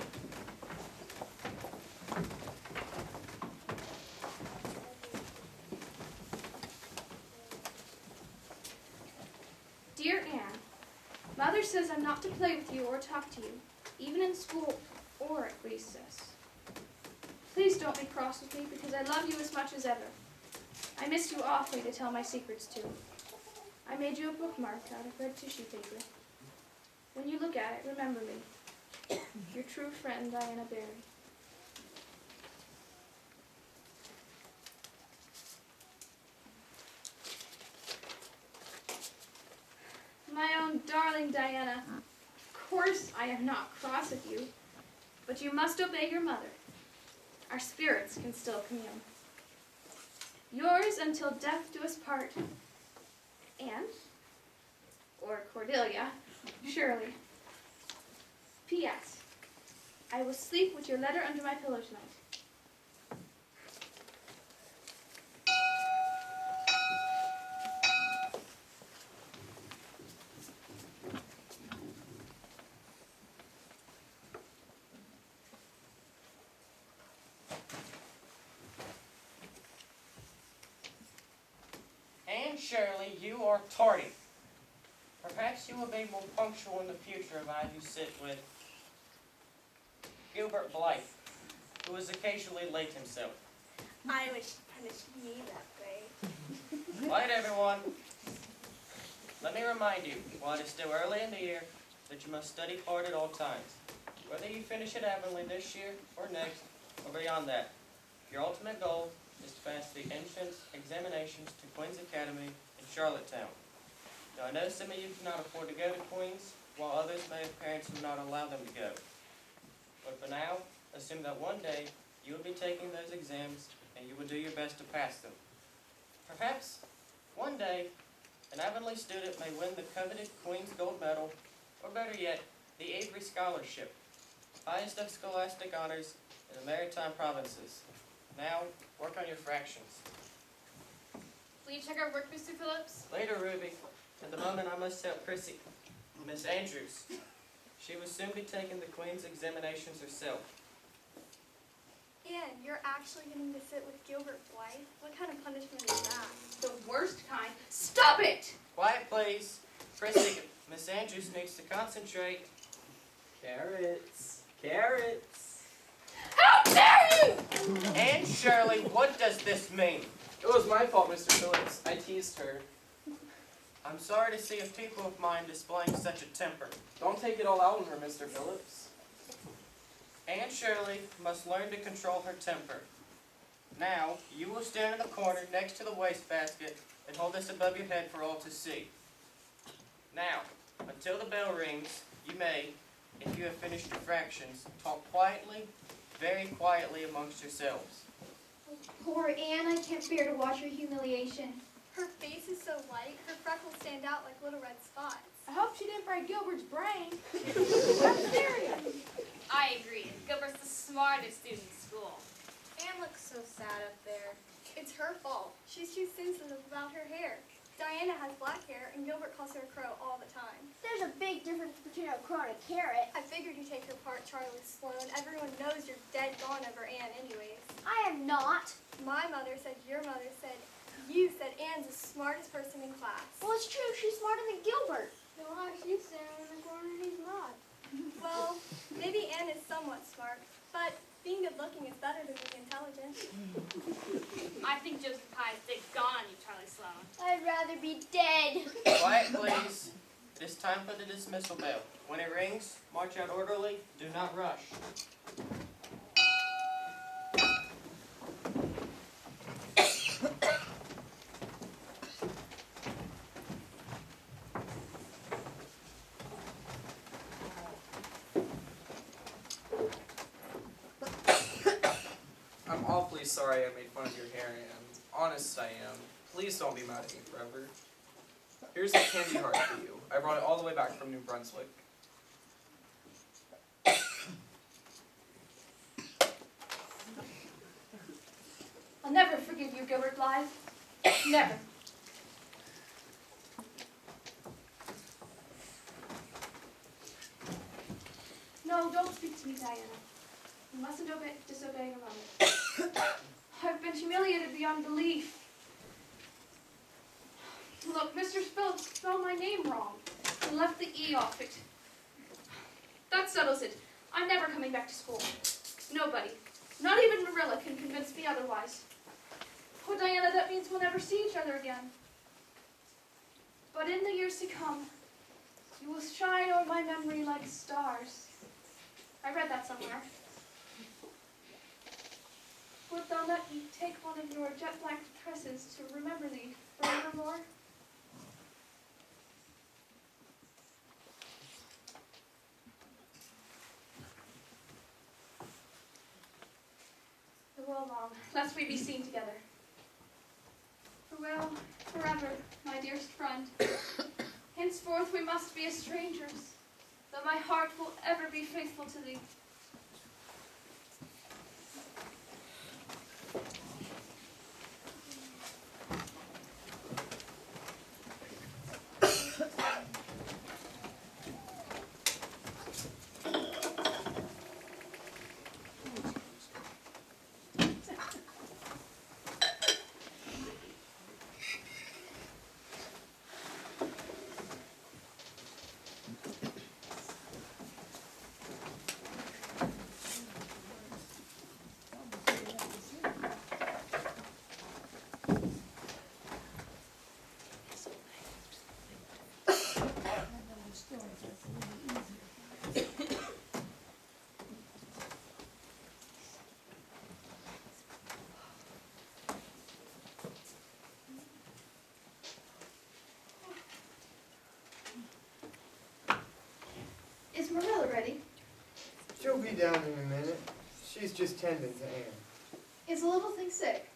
Dear Anne, Mother says I'm not to play with you or talk to you, even in school or at recess. Please don't be cross with me because I love you as much as ever. I miss you awfully to tell my secrets to. I made you a bookmark out of red tissue paper. When you look at it, remember me. Your true friend, Diana Barry. My own darling Diana, of course I am not cross with you, but you must obey your mother. Our spirits can still commune. Yours until death do us part, Anne, or Cordelia, surely. P.S. I will sleep with your letter under my pillow tonight. Anne Shirley, you are tardy. Perhaps you will be more punctual in the future if I do sit with Gilbert Blythe, who is occasionally late himself. I wish you punished me that way. Right, everyone. Let me remind you, while it is still early in the year, that you must study hard at all times. Whether you finish at Avonlea this year, or next, or beyond that, your ultimate goal is to pass the entrance examinations to Queen's Academy in Charlottetown. Now, I know some of you cannot afford to go to Queen's, while others may have parents who will not allow them to go. But for now, assume that one day you will be taking those exams and you will do your best to pass them. Perhaps one day an Avonlea student may win the coveted Queen's Gold Medal, or better yet, the Avery Scholarship, highest of scholastic honors in the Maritime Provinces. Now, work on your fractions. Will you check our work, Mr. Phillips? Later, Ruby. At the moment, I must help Chrissy. Miss Andrews. She will soon be taking the Queen's examinations herself. Anne, you're actually getting to sit with Gilbert Blythe? What kind of punishment is that? The worst kind. Stop it! Quiet, please. Chrissy, Miss Andrews needs to concentrate. Carrots. Carrots. How dare you! Anne Shirley, what does this mean? It was my fault, Mr. Phillips. I teased her. I'm sorry to see a pupil of mine displaying such a temper. Don't take it all out on her, Mr. Phillips. Anne Shirley must learn to control her temper. Now, you will stand in the corner next to the wastebasket and hold this above your head for all to see. Now, until the bell rings, you may, if you have finished your fractions, talk quietly, very quietly amongst yourselves. Poor Anne, I can't bear to watch her humiliation. Her face is so light, her freckles stand out like little red spots. I hope she didn't break Gilbert's brain. I'm serious. I agree. Gilbert's the smartest student in school. Anne looks so sad up there. It's her fault. She's too sensitive about her hair. Diana has black hair, and Gilbert calls her a crow all the time. There's a big difference between a crow and a carrot. I figured you'd take her part, Charlie Sloane. Everyone knows you're dead gone over Anne anyways. I am not. My mother said your mother said you said Anne's the smartest person in class. Well, it's true. She's smarter than Gilbert. No, she's standing in the corner and he's not. Well, maybe Anne not smart, but being good looking is better than being intelligent. I think Joseph Pye is dead gone on you, Charlie Sloane. I'd rather be dead. Quiet, please. It is time for the dismissal bell. When it rings, march out orderly. Do not rush. I'm awfully sorry I made fun of your hair, Anne. Honest I am. Please don't be mad at me forever. Here's a candy heart for you. I brought it all the way back from New Brunswick. I'll never forgive you, Gilbert Blythe. Never. No, don't speak to me, Diana. You mustn't disobey your mother. I've been humiliated beyond belief. Look, Mr. Phillips spelled my name wrong. He left the E off it. That settles it. I'm never coming back to school. Nobody, not even Marilla, can convince me otherwise. Oh, Diana, that means we'll never see each other again. But in the years to come, you will shine on my memory like stars. I read that somewhere. Wilt thou let me take one of your jet black tresses to remember thee forevermore? Farewell long, lest we be seen together. Farewell forever, my dearest friend. Henceforth we must be as strangers, though my heart will ever be faithful to thee. Is Marilla ready? She'll be down in a minute. She's just tending to Anne. Is the little thing sick?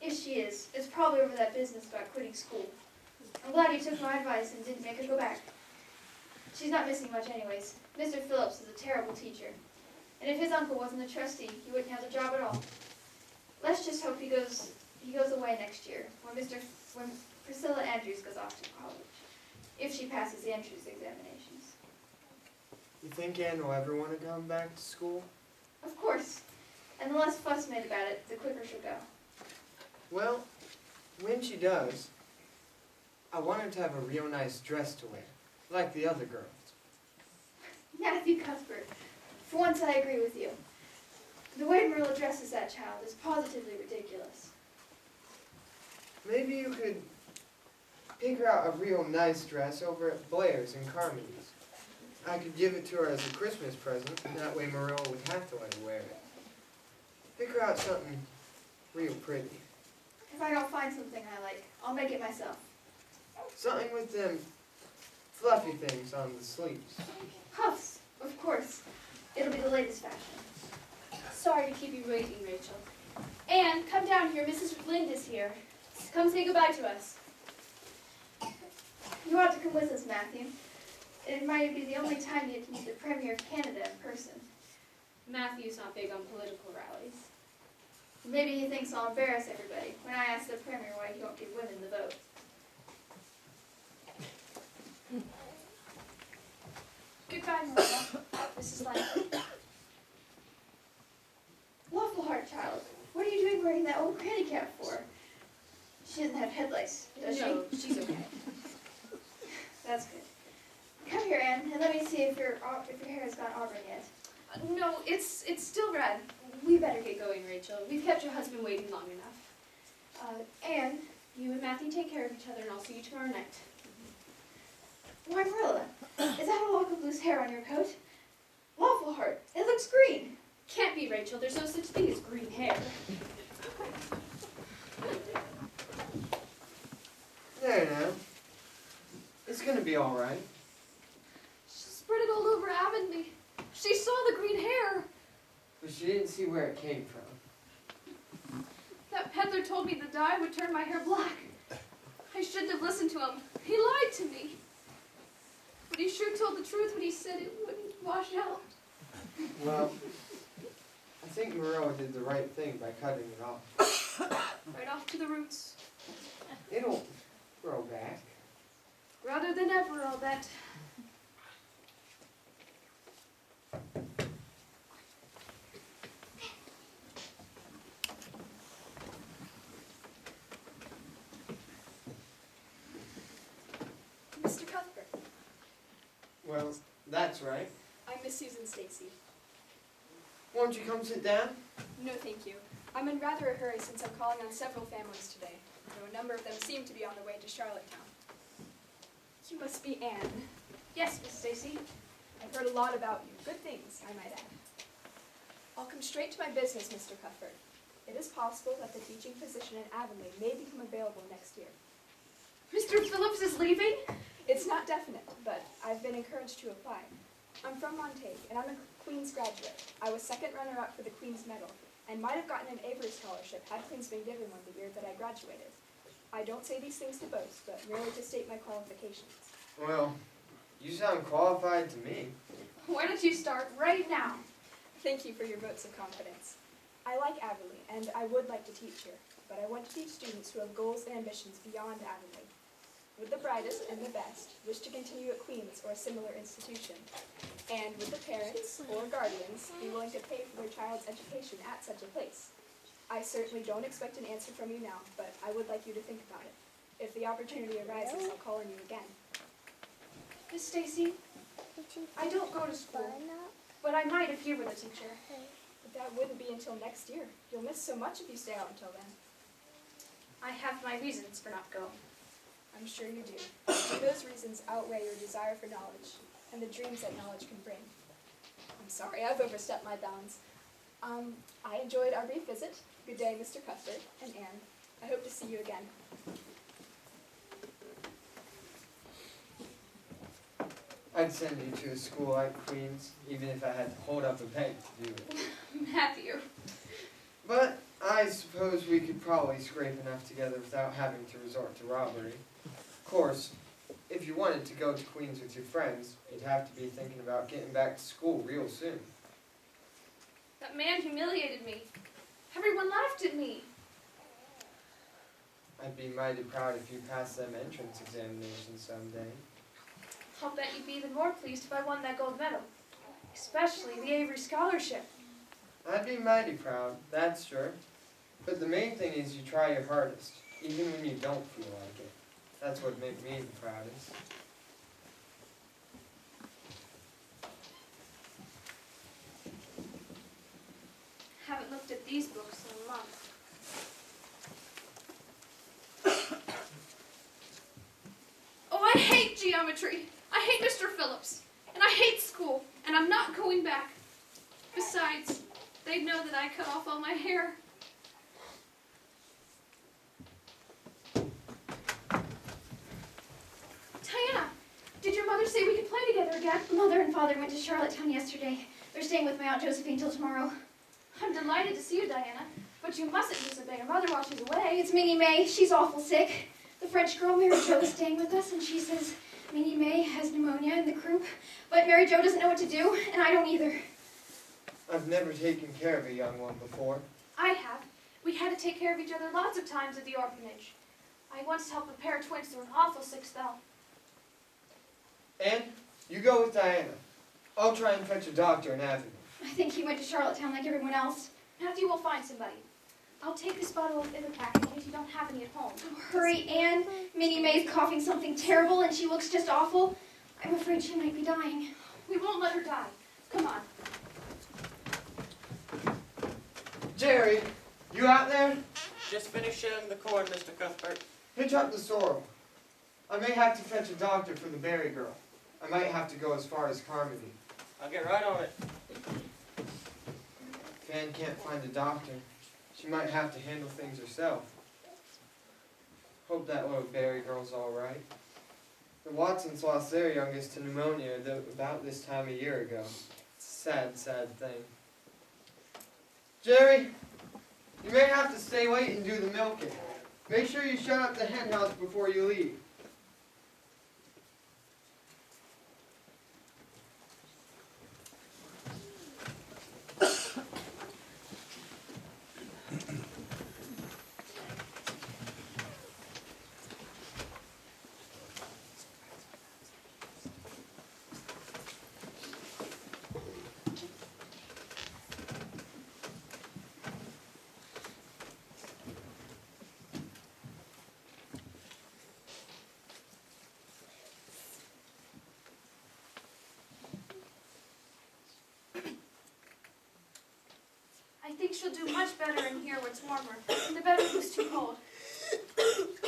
If she is, it's probably over that business about quitting school. I'm glad you took my advice and didn't make her go back. She's not missing much anyways. Mr. Phillips is a terrible teacher. And if his uncle wasn't a trustee, he wouldn't have the job at all. Let's just hope he goes away next year when Priscilla Andrews goes off to college. If she passes the entrance examinations. You think Anne will ever want to come back to school? Of course. And the less fuss made about it, the quicker she'll go. Well, when she does, I want her to have a real nice dress to wear, like the other girls. Matthew Cuthbert, for once I agree with you. The way Marilla dresses that child is positively ridiculous. Maybe you could pick her out a real nice dress over at Blair's in Carmody. I could give it to her as a Christmas present, and that way Marilla would have to let her wear it. Pick her out something real pretty. If I don't find something I like, I'll make it myself. Something with them fluffy things on the sleeves. Puffs, of course. It'll be the latest fashion. Sorry to keep you waiting, Rachel. Anne, come down here. Mrs. Lynde is here. Come say goodbye to us. You ought to come with us, Matthew. It might be the only time you get to meet the Premier of Canada in person. Matthew's not big on political rallies. Maybe he thinks I'll embarrass everybody when I ask the Premier why he won't give women the vote. Goodbye, Marilla. Mrs. Lynde. Lawful Heart, child. What are you doing wearing that old granny cap for? She doesn't have headlights, does she? No, she's okay. That's good. Come here, Anne, and let me see if your hair has gone auburn yet. No, it's still red. We better get going, Rachel. We've kept your husband waiting long enough. Anne, you and Matthew take care of each other, and I'll see you tomorrow night. Why, Marilla, is that a lock of loose hair on your coat? Lawful heart, it looks green. Can't be, Rachel. There's no such thing as green hair. There now. It's gonna be all right. She spread it all over Avonlea. She saw the green hair. But she didn't see where it came from. That peddler told me the dye would turn my hair black. I shouldn't have listened to him. He lied to me. But he sure told the truth when he said it wouldn't wash out. Well, I think Marilla did the right thing by cutting it off. Right off to the roots. It'll grow back. Rather than ever, I'll bet. Mr. Cuthbert, Well, that's right. I'm Miss Susan Stacy. Won't you come sit down? No, thank you. I'm in rather a hurry since I'm calling on several families today, though a number of them seem to be on their way to Charlottetown. You must be Anne. Yes, Miss Stacy. I've heard a lot about you. Good things, I might add. I'll come straight to my business, Mr. Cuthbert. It is possible that the teaching position in Avonlea may become available next year. Mr. Phillips is leaving? It's not definite, but I've been encouraged to apply. I'm from Montague, and I'm a Queen's graduate. I was second runner-up for the Queen's Medal, and might have gotten an Avery Scholarship had Queen's been given one the year that I graduated. I don't say these things to boast, but merely to state my qualifications. Well, you sound qualified to me. Why don't you start right now? Thank you for your votes of confidence. I like Avonlea, and I would like to teach here, but I want to teach students who have goals and ambitions beyond Avonlea. Would the brightest and the best wish to continue at Queen's or a similar institution? And would the parents or guardians be willing to pay for their child's education at such a place? I certainly don't expect an answer from you now, but I would like you to think about it. If the opportunity arises, I'll call on you again. Miss Stacy, I don't go to school, but I might if you were the teacher. But that wouldn't be until next year. You'll miss so much if you stay out until then. I have my reasons for not going. I'm sure you do. But those reasons outweigh your desire for knowledge and the dreams that knowledge can bring. I'm sorry, I've overstepped my bounds. I enjoyed our brief visit. Good day, Mr. Cuthbert and Anne. I hope to see you again. I'd send you to a school like Queen's, even if I had to hold up a bank to do it. Matthew. But I suppose we could probably scrape enough together without having to resort to robbery. Of course, if you wanted to go to Queen's with your friends, you'd have to be thinking about getting back to school real soon. That man humiliated me. Everyone laughed at me. I'd be mighty proud if you passed them entrance examinations someday. I'll bet you'd be even more pleased if I won that gold medal. Especially the Avery Scholarship. I'd be mighty proud, that's sure. But the main thing is you try your hardest, even when you don't feel like it. That's what made me the proudest. Haven't looked at these books in a month. Oh, I hate geometry. I hate Mr. Phillips. And I hate school. And I'm not going back. Besides, they'd know that I cut off all my hair. Diana, did your mother say we could play together again? Mother and Father went to Charlottetown yesterday. They're staying with my Aunt Josephine till tomorrow. I'm delighted to see you, Diana. But you mustn't disobey your mother while she's away. It's Minnie May. She's awful sick. The French girl, Mary Jo, is staying with us, and she says Minnie May has pneumonia in the croup. But Mary Jo doesn't know what to do, and I don't either. I've never taken care of a young one before. I have. We had to take care of each other lots of times at the orphanage. I once helped a pair of twins through an awful sick spell. And you go with Diana. I'll try and fetch a doctor in Avenue. I think he went to Charlottetown like everyone else. Matthew will find somebody. I'll take this bottle of Ipecac in case you don't have any at home. Oh, hurry, Anne. Minnie May's coughing something terrible, and she looks just awful. I'm afraid she might be dying. We won't let her die. Come on. Jerry, you out there? Just finished shilling the corn, Mr. Cuthbert. Hitch up the sorrel. I may have to fetch a doctor for the berry girl. I might have to go as far as Carmody. I'll get right on it. If Ann can't find a doctor, she might have to handle things herself. Hope that little berry girl's all right. The Watsons lost their youngest to pneumonia about this time a year ago. It's a sad, sad thing. Jerry, you may have to stay late and do the milking. Make sure you shut up the hen house before you leave. I think she'll do much better in here where it's warmer. The bedroom was too cold.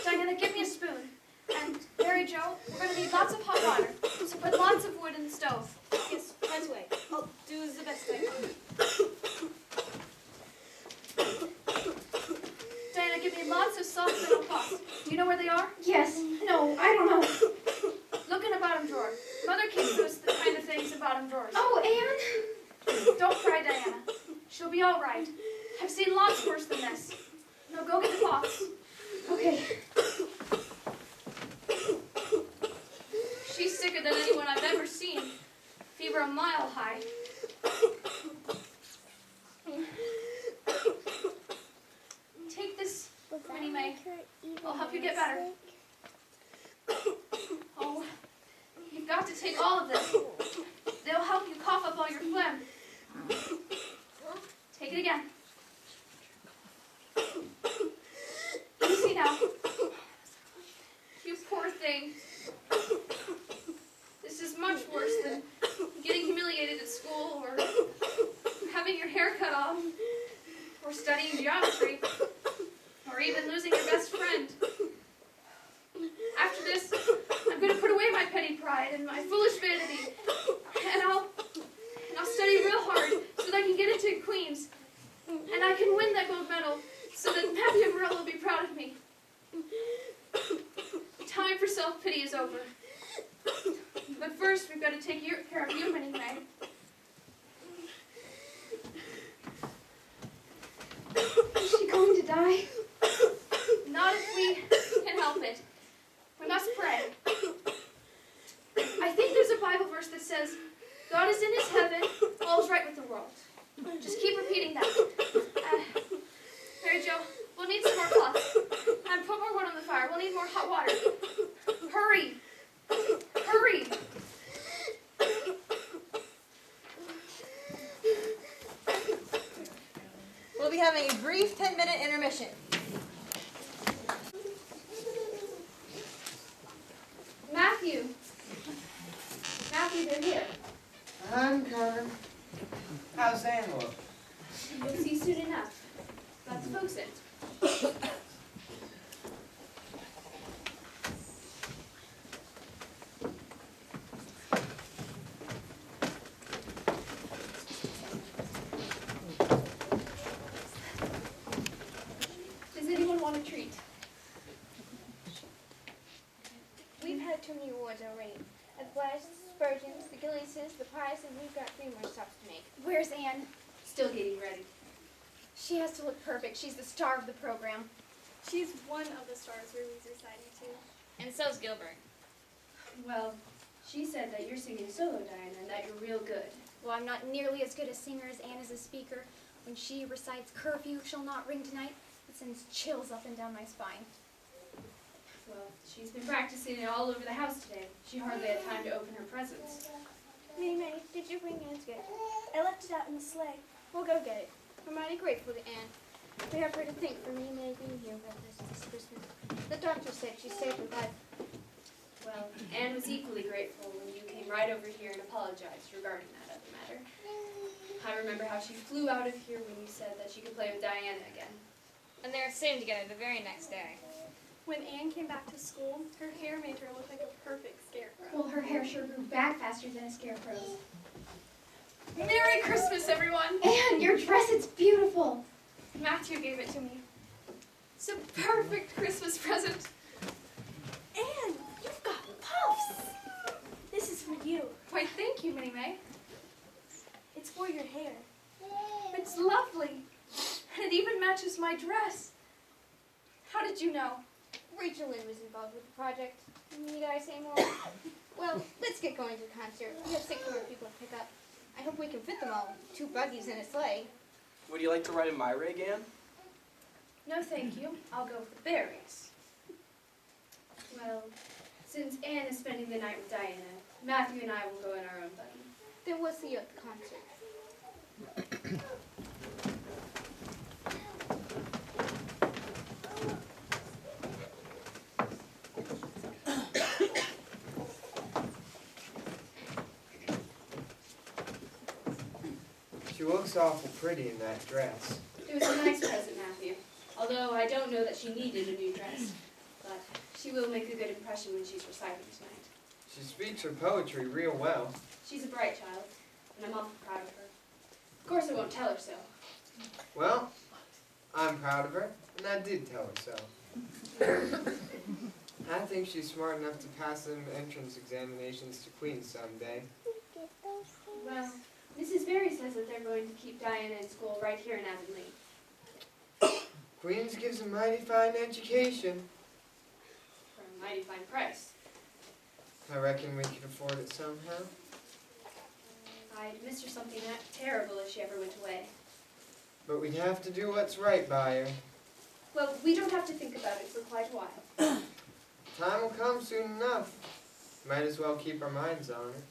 Diana, give me a spoon. And Mary Jo, we're going to need lots of hot water. So put lots of wood in the stove. Yes, right away. I'll do the best I can. Diana, give me lots of soft little pots. Do you know where they are? Yes. No, I don't know. Look in the bottom drawer. Mother keeps those kind of things in bottom drawers. Oh, Anne. Don't cry, Diana. She'll be all right. I've seen lots worse than this. Now go get the pots. Okay. She's sicker than anyone I've ever seen. Fever a mile high. Take this, Minnie May. I'll help you get better. Oh, you've got to take all of this. They'll help you cough up all your phlegm. Take it again. Easy now. You poor thing. This is much worse than getting humiliated at school or having your hair cut off or studying geometry or even losing your best friend. After this, I'm going to put away my petty pride and my foolish vanity, and I'll study real hard so that I can get into Queen's, and I can win that gold medal so that Matthew and Marilla will be proud of me. Time for self-pity is over. But first, we've got to take care of you, Minnie May. Is she going to die? Not if we can help it. We must pray. I think there's a Bible verse that says, God is in his heaven, all is right with the world. Just keep repeating that. Mary Jo, we'll need some more pots. And put more wood on the fire. We'll need more hot water. Hurry! Hurry! We'll be having a brief 10-minute intermission. Matthew. Matthew, they're here. I'm coming. How's Ann look? You'll see soon enough. Lots of folks in. Does anyone want a treat? We've had too many awards already. The Blythes, the Spurgeons, the Gillises, the Price, and we've got 3 more stops to make. Where's Anne? Still getting ready. She has to look perfect. She's the star of the program. She's one of the stars we're reciting to. And so's Gilbert. Well, she said that you're singing solo, Diana, and that you're real good. Well, I'm not nearly as good a singer as Anne is a speaker. When she recites "Curfew Shall Not Ring Tonight," it sends chills up and down my spine. Well, she's been practicing it all over the house today. She hardly had time to open her presents. Minnie May, did you bring Anne's gift? I left it out in the sleigh. We'll go get it. I'm mighty grateful to Anne. We have her to thank for Minnie May being here with us this Christmas. The doctor said she saved her life. Well, Anne was equally grateful when you came right over here and apologized regarding that other matter. I remember how she flew out of here when you said that she could play with Diana again. And they were sitting together the very next day. When Anne came back to school, her hair made her look like a perfect scarecrow. Well, her hair sure grew back faster than a scarecrow's. Merry Christmas, everyone! Anne, your dress, it's beautiful. Matthew gave it to me. It's a perfect Christmas present. Anne, you've got puffs! This is for you. Why, thank you, Minnie May. It's for your hair. It's lovely. And it even matches my dress. How did you know? Rachel Lynn was involved with the project. Need I say more? Well, let's get going to the concert. We have 6 more people to pick up. I hope we can fit them all. 2 buggies and a sleigh. Would you like to ride in my rig, Anne? No, thank you. I'll go with the berries. Well, since Anne is spending the night with Diana, Matthew and I will go in our own buggy. Then we'll see you at the concert. She looks awful pretty in that dress. It was a nice present, Matthew. Although I don't know that she needed a new dress. But she will make a good impression when she's reciting tonight. She speaks her poetry real well. She's a bright child, and I'm awful proud of her. Of course I won't tell her so. Well, I'm proud of her, and I did tell her so. I think she's smart enough to pass them entrance examinations to Queen's someday. Well, Mrs. Berry says that they're going to keep Diana in school right here in Avonlea. Queen's gives a mighty fine education. For a mighty fine price. I reckon we could afford it somehow. I'd miss her something that terrible if she ever went away. But we'd have to do what's right by her. Well, we don't have to think about it for quite a while. Time will come soon enough. Might as well keep our minds on it.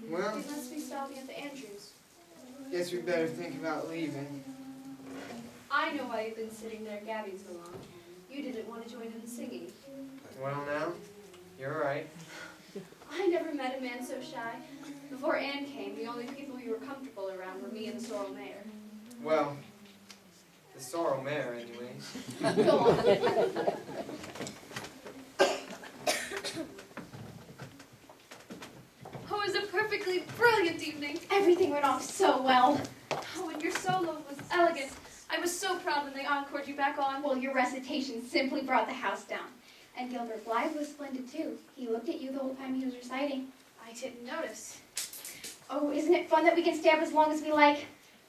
Well, We must be stopping at the Andrews. guess we better think about leaving. I know why you've been sitting there gabbing so long. You didn't want to join in the singing. Well now, you're right. I never met a man so shy. Before Anne came, the only people you were comfortable around were me and the sorrel mare. Well, the sorrel mare anyways. Go on. Oh, it was a perfectly brilliant evening. Everything went off so well. Oh, and your solo was elegant. I was so proud when they encored you back on. Well, your recitation simply brought the house down. And Gilbert Blythe was splendid too. He looked at you the whole time he was reciting. I didn't notice. Oh, isn't it fun that we can stay up as long as we like?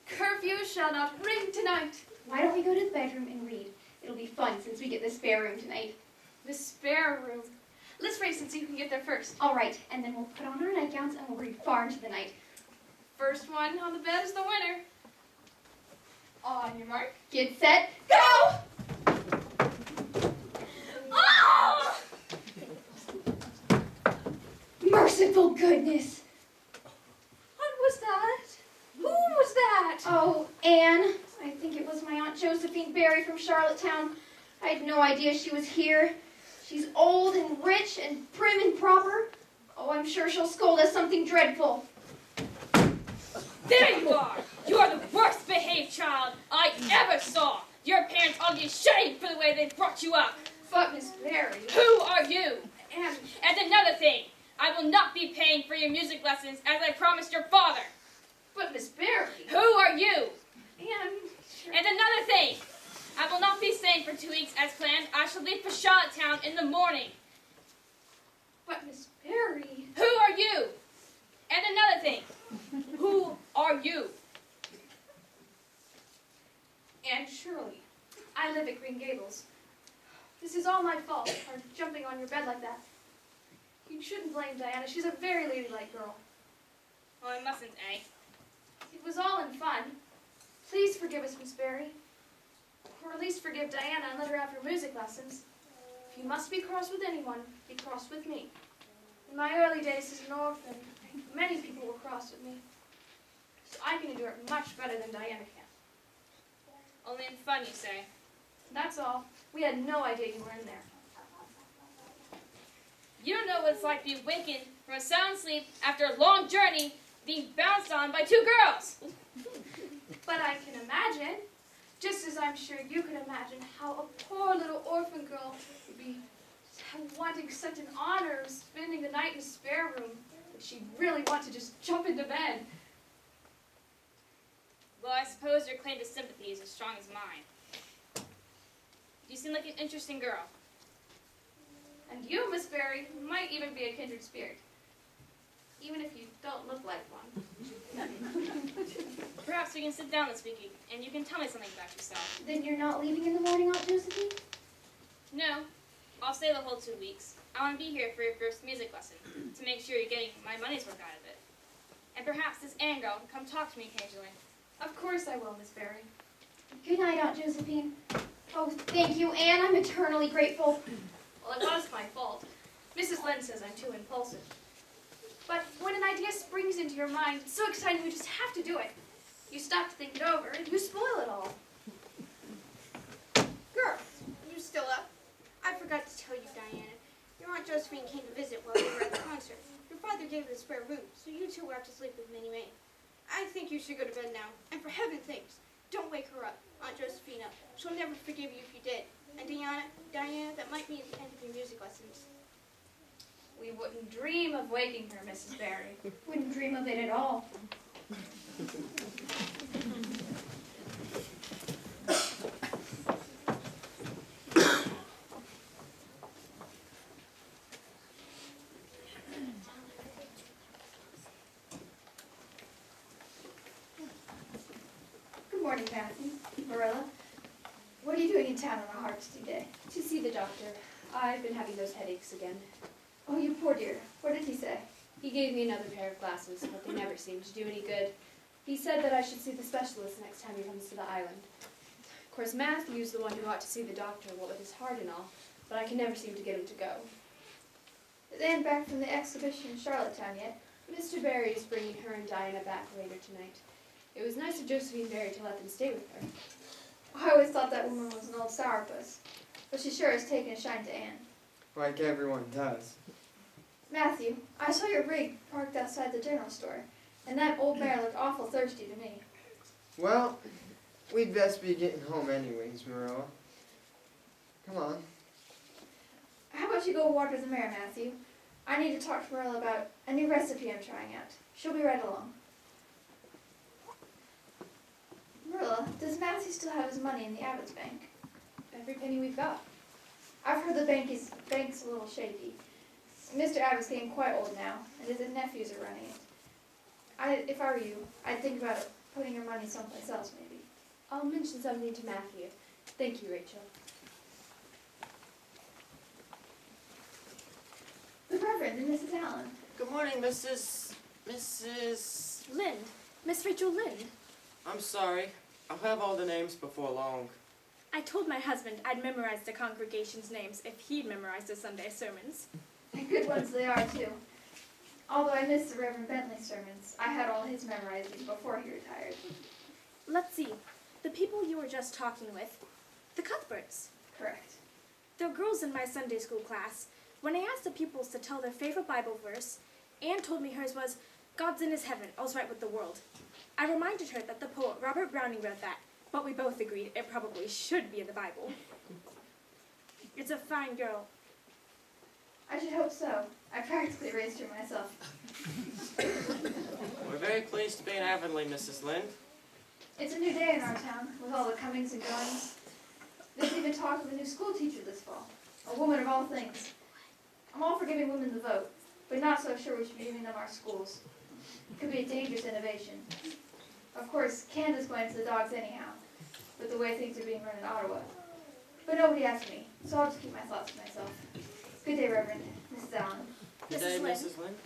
Curfew shall not ring tonight. Why don't we go to the bedroom and read? It'll be fun since we get the spare room tonight. The spare room. Let's race and see who can get there first. All right, and then we'll put on our nightgowns and we'll read far into the night. First one on the bed is the winner. On your mark. Get set, go! Oh! Merciful goodness! What was that? Who was that? Oh, Anne. I think it was my Aunt Josephine Barry from Charlottetown. I had no idea she was here. She's old and rich and prim and proper. Oh, I'm sure she'll scold us something dreadful. There you are! You are the worst behaved child I ever saw! Your parents ought to be ashamed for the way they brought you up! But Miss Barry. Who are you? And another thing, I will not be paying for your music lessons as I promised your father! but Miss Barry. Who are you? And another thing, I will not be staying for 2 weeks as planned. I shall leave for Charlottetown in the morning. but Miss Barry. Who are you? And another thing, who are you? Anne Shirley. I live at Green Gables. This is all my fault for jumping on your bed like that. You shouldn't blame Diana. She's a very ladylike girl. Well, I mustn't, eh? It was all in fun. Please forgive us, Miss Barry. Or at least forgive Diana and let her have her music lessons. If you must be cross with anyone, be cross with me. In my early days as an orphan, many people were cross with me. So I can endure it much better than Diana can. Only in fun, you say? That's all. We had no idea you were in there. You don't know what it's like to be wakened from a sound sleep after a long journey, being bounced on by two girls. But I can imagine, just as I'm sure you can imagine, how a poor little orphan girl would be wanting such an honor of spending the night in a spare room that she'd really want to just jump into bed. Well, I suppose your claim to sympathy is as strong as mine. You seem like an interesting girl. And you, Miss Barry, might even be a kindred spirit. Even if you don't look like one. Perhaps we can sit down this week and you can tell me something about yourself. Then you're not leaving in the morning, Aunt Josephine? No, I'll stay the whole 2 weeks. I want to be here for your first music lesson to make sure you're getting my money's worth out of it. And perhaps this Anne girl can come talk to me occasionally. Of course I will, Miss Barry. Good night, Aunt Josephine. Oh, thank you, Anne. I'm eternally grateful. Well, it was my fault. Mrs. Lynn says I'm too impulsive. But when an idea springs into your mind, it's so exciting you just have to do it. You stop to think it over, and you spoil it all. Girls, you still up? I forgot to tell you, Diana. Your Aunt Josephine came to visit while we were at the concert. Your father gave us a spare room, so you two will have to sleep with Minnie May. I think you should go to bed now, and for heaven's sakes, don't wake her up, Aunt Josephina. She'll never forgive you if you did. And Diana, that might mean the end of your music lessons. We wouldn't dream of waking her, Mrs. Barry. Wouldn't dream of it at all. Good morning, Matthew. Marilla. What are you doing in town on a Harvesting day? To see the doctor. I've been having those headaches again. Oh, you poor dear. What did he say? He gave me another pair of glasses, but they never seemed to do any good. He said that I should see the specialist next time he comes to the island. Of course, Matthew's the one who ought to see the doctor, what with his heart and all, but I can never seem to get him to go. Is Anne back from the exhibition in Charlottetown yet? Mr. Barry is bringing her and Diana back later tonight. It was nice of Josephine Barry to let them stay with her. I always thought that woman was an old sourpuss, but she sure has taken a shine to Anne. Like everyone does. Matthew, I saw your rig parked outside the general store, and that old mare looked awful thirsty to me. Well, we'd best be getting home anyways, Marilla. Come on. How about you go water the mare, Matthew? I need to talk to Marilla about a new recipe I'm trying out. She'll be right along. Marilla, does Matthew still have his money in the Abbott's bank? Every penny we've got. I've heard the bank's a little shaky. Mr. Abbott's getting quite old now, and his nephews are running it. If I were you, I'd think about putting your money someplace else, maybe. I'll mention something to Matthew. Thank you, Rachel. The Reverend and Mrs. Allen. Good morning, Mrs. Lind. Miss Rachel Lind. I'm sorry. I'll have all the names before long. I told my husband I'd memorize the congregation's names if he'd memorize the Sunday sermons. And good ones they are, too. Although I missed the Reverend Bentley's sermons, I had all his memorized before he retired. Let's see. The people you were just talking with. The Cuthberts. Correct. They're girls in my Sunday school class. When I asked the pupils to tell their favorite Bible verse, Anne told me hers was, "God's in his heaven, all's right with the world." I reminded her that the poet Robert Browning wrote that, but we both agreed it probably should be in the Bible. It's a fine girl. I should hope so. I practically raised her myself. We're very pleased to be in Avonlea, Mrs. Lind. It's a new day in our town, with all the comings and goings. There's even talk of a new school teacher this fall, a woman of all things. I'm all for giving women the vote, but not so sure we should be giving them our schools. It could be a dangerous innovation. Of course, Canada's going to the dogs anyhow, with the way things are being run in Ottawa. But nobody asked me, so I'll just keep my thoughts to myself. Good day, Reverend. Mrs. Allen. Good day, Mrs. Lind.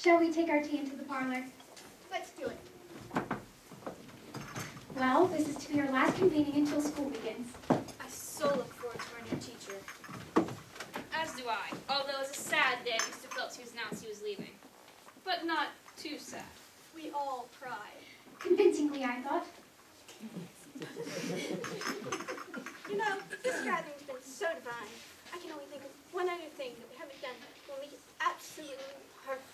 Shall we take our tea into the parlor? Let's do it. Well, this is to be our last convening until school begins. I so look forward to our new teacher. As do I, although it's a sad day Mr. Phillips was announced he was leaving. But not too sad. We all cried. Convincingly, I thought. You know, this gathering's been so divine. I can only think of one other thing that we haven't done that will make it absolutely perfect.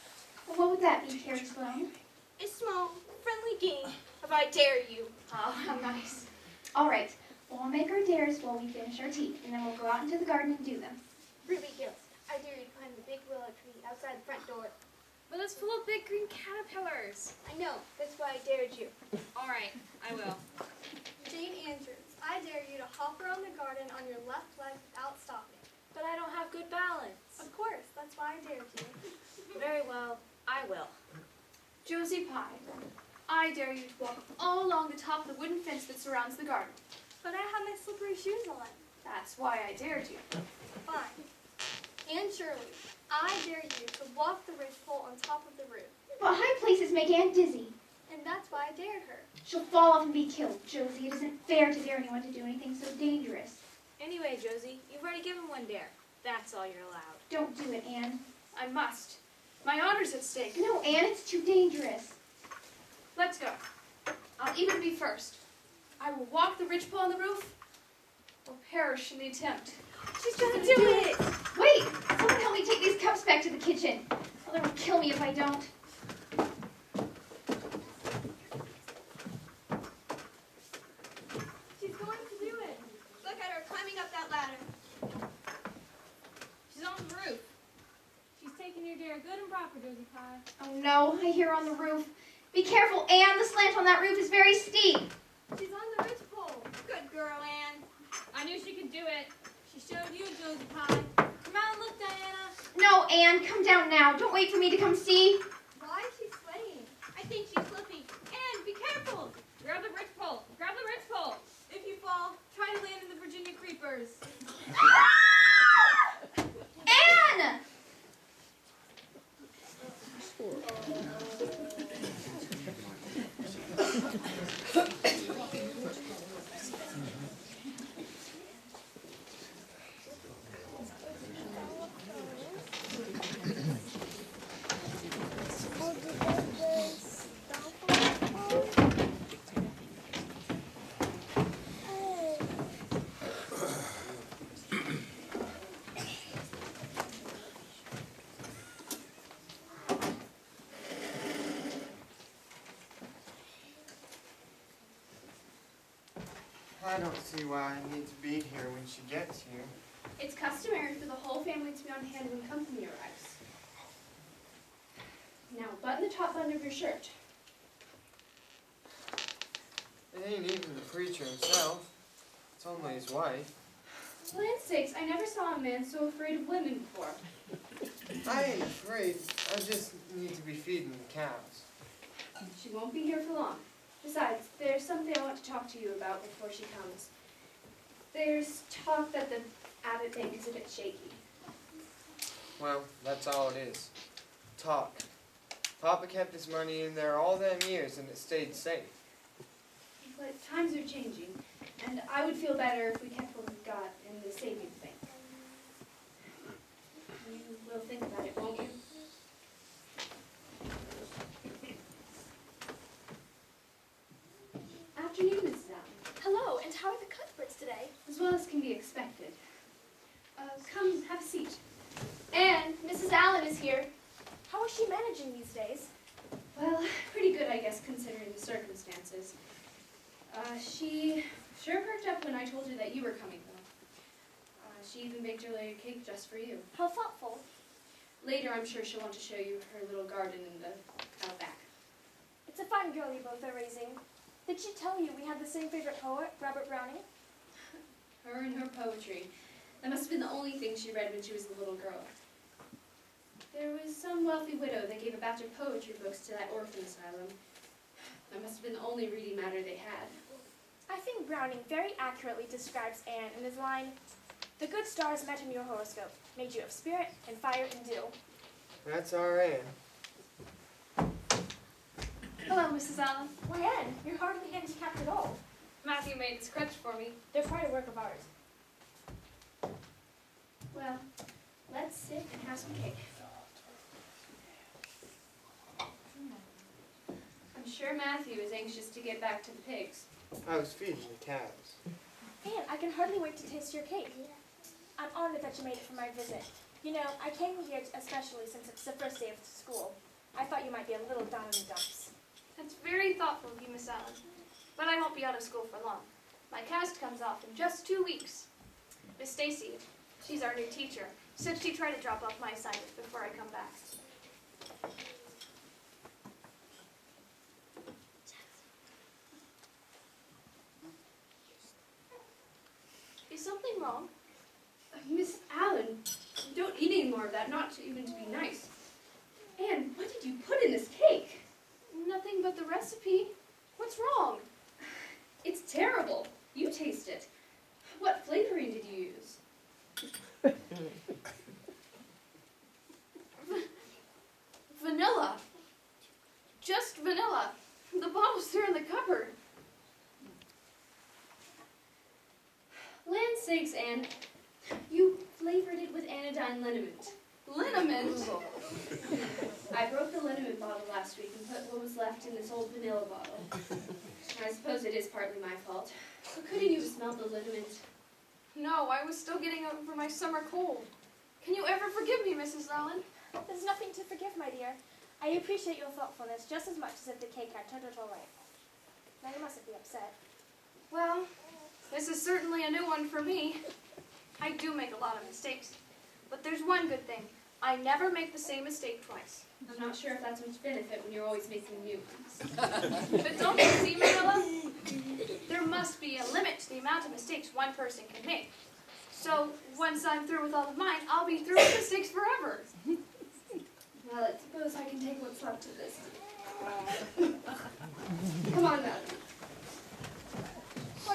Well, what would that be, Carrie Sloane? A small, friendly game of I Dare You. Oh, how nice. All right. Well, I'll make our dares while we finish our tea, and then we'll go out into the garden and do them. Ruby Gills, I dare you to climb the big willow tree outside the front door. But it's full of big green caterpillars. I know, that's why I dared you. All right, I will. Jane Andrews, I dare you to hop around the garden on your left leg without stopping. But I don't have good balance. Of course, that's why I dared you. Very well, I will. Josie Pye, I dare you to walk all along the top of the wooden fence that surrounds the garden. But I have my slippery shoes on. That's why I dared you. Fine. Anne Shirley, I dare you to walk the ridgepole on top of the roof. But high places make Aunt dizzy. And that's why I dared her. She'll fall off and be killed, Josie. It isn't fair to dare anyone to do anything so dangerous. Anyway, Josie, you've already given one dare. That's all you're allowed. Don't do it, Anne. I must. My honor's at stake. No, Anne, it's too dangerous. Let's go. I'll even be first. I will walk the ridgepole on the roof or perish in the attempt. She's gonna do it! Wait! Someone help me take these cups back to the kitchen. Mother will kill me if I don't. She's going to do it. Look at her climbing up that ladder. She's on the roof. She's taking your dare good and proper, Josie Pye. Oh no, I hear her on the roof. Be careful, Anne. The slant on that roof is very steep. She's on the ridgepole. Good girl, Anne. I knew she could do it. She showed you, Josie Pye. Come out and look, Diana. No, Anne, come down now. Don't wait for me to come see. Why is she swaying? I think she's slipping. Anne, be careful. Grab the ridgepole. Grab the ridgepole. If you fall, try to land in the Virginia creepers. Anne! I don't see why I need to be here when she gets here. It's customary for the whole family to be on hand when company arrives. Now, button the top button of your shirt. It ain't even the preacher himself. It's only his wife. For land's sakes, I never saw a man so afraid of women before. I ain't afraid. I just need to be feeding the cows. She won't be here for long. Besides, there's something I want to talk to you about before she comes. There's talk that the Abbott bank is a bit shaky. Well, that's all it is. Talk. Papa kept his money in there all them years and it stayed safe. But times are changing, and I would feel better if we kept what we've got in the savings bank. You will think about it, won't you? Afternoon, Mrs. Allen. Hello, and how are the Cuthberts today? As well as can be expected. Come, have a seat. And Mrs. Allen is here. How is she managing these days? Well, pretty good, I guess, considering the circumstances. She sure perked up when I told her that you were coming, though. She even baked her layer cake just for you. How thoughtful. Later, I'm sure she'll want to show you her little garden in the out back. It's a fine girl you both are raising. Did she tell you we had the same favorite poet, Robert Browning? Her and her poetry. That must have been the only thing she read when she was a little girl. There was some wealthy widow that gave a batch of poetry books to that orphan asylum. That must have been the only reading matter they had. I think Browning very accurately describes Anne in his line, "The good stars met in your horoscope, made you of spirit and fire and dew." That's our Anne. Hello, Mrs. Allen. Why, Anne, you're hardly handicapped at all. Matthew made this crutch for me. They're quite a work of art. Well, let's sit and have some cake. I'm sure Matthew is anxious to get back to the pigs. I was feeding the calves. Anne, I can hardly wait to taste your cake. I'm honored that you made it for my visit. You know, I came here especially since it's the first day of school. I thought you might be a little down in the dumps. That's very thoughtful of you, Miss Allen. But I won't be out of school for long. My cast comes off in just 2 weeks. Miss Stacy, she's our new teacher, said she'd try to drop off my assignments before I come back. Is something wrong? Miss Allen, you don't eat any more of that, not even to be nice. Anne, what did you put in this cake? Nothing but the recipe. What's wrong? It's terrible. You taste it. What flavoring did you use? Vanilla. Just vanilla. The bottle's there in the cupboard. Land's sakes, Anne. You flavored it with anodyne liniment. Liniment? I broke the liniment bottle last week and put what was left in this old vanilla bottle. I suppose it is partly my fault. But couldn't you have smelled the liniment? No, I was still getting over my summer cold. Can you ever forgive me, Mrs. Allen? There's nothing to forgive, my dear. I appreciate your thoughtfulness just as much as if the cake had turned out all right. Now you mustn't be upset. Well, this is certainly a new one for me. I do make a lot of mistakes. But there's one good thing. I never make the same mistake twice. I'm not sure if that's much benefit when you're always making new ones. But don't you see, Marilla? There must be a limit to the amount of mistakes one person can make. So once I'm through with all of mine, I'll be through with mistakes forever. Well, I suppose I can take what's left of this. Come on, Madeline. Why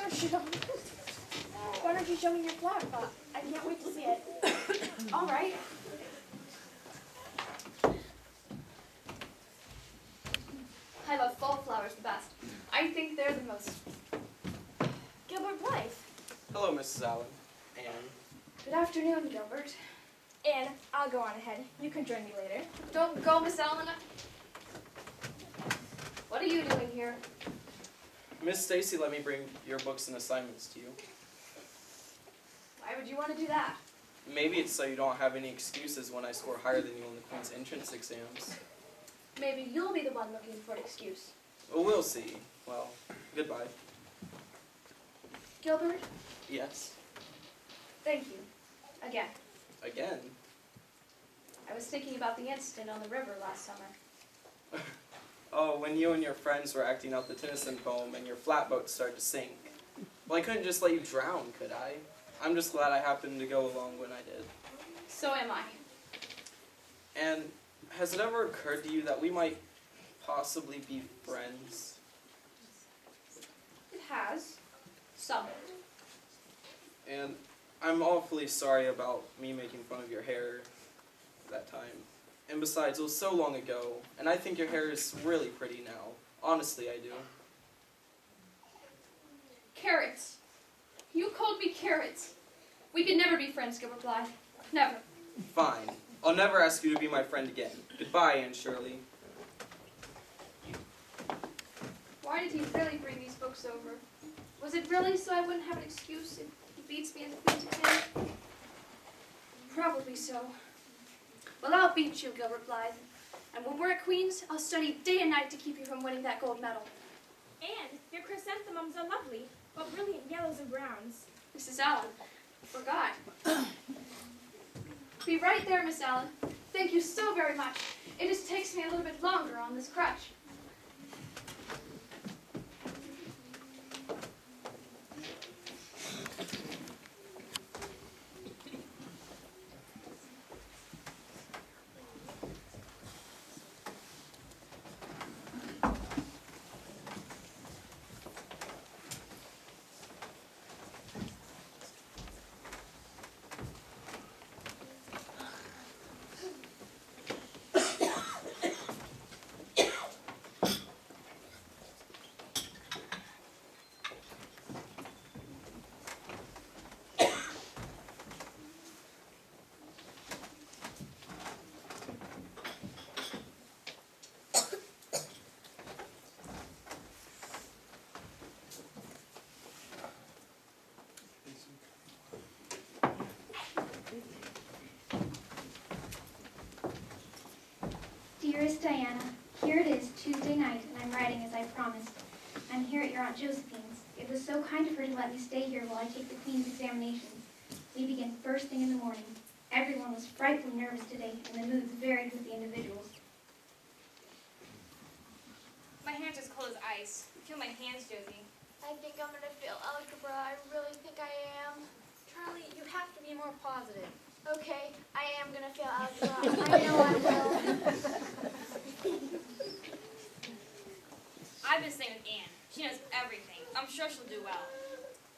don't you show me your flower pot? I can't wait to see it. All right. I love fall flowers the best. I think they're the most. Gilbert Blythe. Hello, Mrs. Allen. Anne. Good afternoon, Gilbert. Anne, I'll go on ahead. You can join me later. Don't go, Miss Allen. What are you doing here? Miss Stacy let me bring your books and assignments to you. Why would you want to do that? Maybe it's so you don't have any excuses when I score higher than you on the Queen's entrance exams. Maybe you'll be the one looking for an excuse. Well, we'll see. Well, goodbye. Gilbert, Yes. thank you. Again. Again. I was thinking about the incident on the river last summer. Oh, when you and your friends were acting out the Tennyson poem and your flatboat started to sink. Well, I couldn't just let you drown, could I? I'm just glad I happened to go along when I did. So am I. And has it ever occurred to you that we might possibly be friends? It has. Some. And I'm awfully sorry about me making fun of your hair that time. And besides, it was so long ago, and I think your hair is really pretty now. Honestly, I do. Carrots. You called me carrots. We could never be friends, Gilbert Blythe. Never. Fine. I'll never ask you to be my friend again. Goodbye, Anne Shirley. Why did he really bring these books over? Was it really so I wouldn't have an excuse if he beats me in the Queen's exam? Probably so. Well, I'll beat you, Gilbert Blythe. And when we're at Queen's, I'll study day and night to keep you from winning that gold medal. And your chrysanthemums are lovely, but brilliant yellows and browns. Mrs. Allen, I forgot. Be right there, Miss Allen. Thank you so very much. It just takes me a little bit longer on this crutch. Dearest Diana, here it is, Tuesday night, and I'm writing as I promised. I'm here at your Aunt Josephine's. It was so kind of her to let me stay here while I take the Queen's examinations. We begin first thing in the morning. Everyone was frightfully nervous today, and the moods varied with the individuals. My hands are as cold as ice. Feel my hands, Josie. I think I'm gonna fail algebra. I really think I am. Charlie, you have to be more positive. Okay, I am gonna fail algebra. I know I will. I've been staying with Anne. She knows everything. I'm sure she'll do well.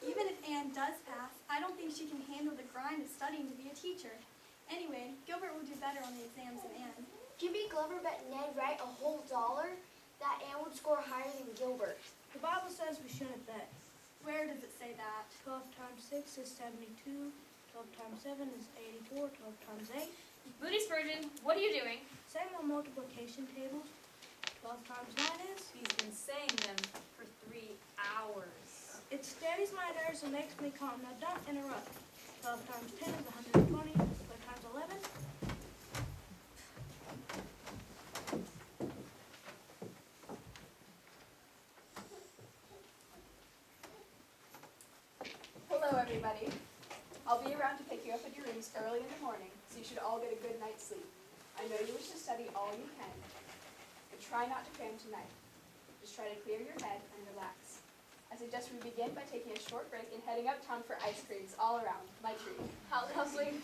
Even if Anne does pass, I don't think she can handle the grind of studying to be a teacher. Anyway, Gilbert will do better on the exams than Anne. Jimmy Glover bet Ned Wright a whole $1 that Anne would score higher than Gilbert. The Bible says we shouldn't bet. Where does it say that? 12 times 6 is 72. 12 times 7 is 84. 12 times 8. Booty Spurgeon, what are you doing? Same old multiplication tables. 12 times 9 is? He's been saying them for 3 hours. It steadies my nerves and makes me calm. Now don't interrupt. 12 times 10 is 120. 12 times 11. Hello, everybody. I'll be around to pick you up at your rooms early in the morning, so you should all get a good night's sleep. I know you wish to study all you can, but try not to cram tonight. Just try to clear your head and relax. I suggest we begin by taking a short break and heading uptown for ice creams all around my tree. How lovely.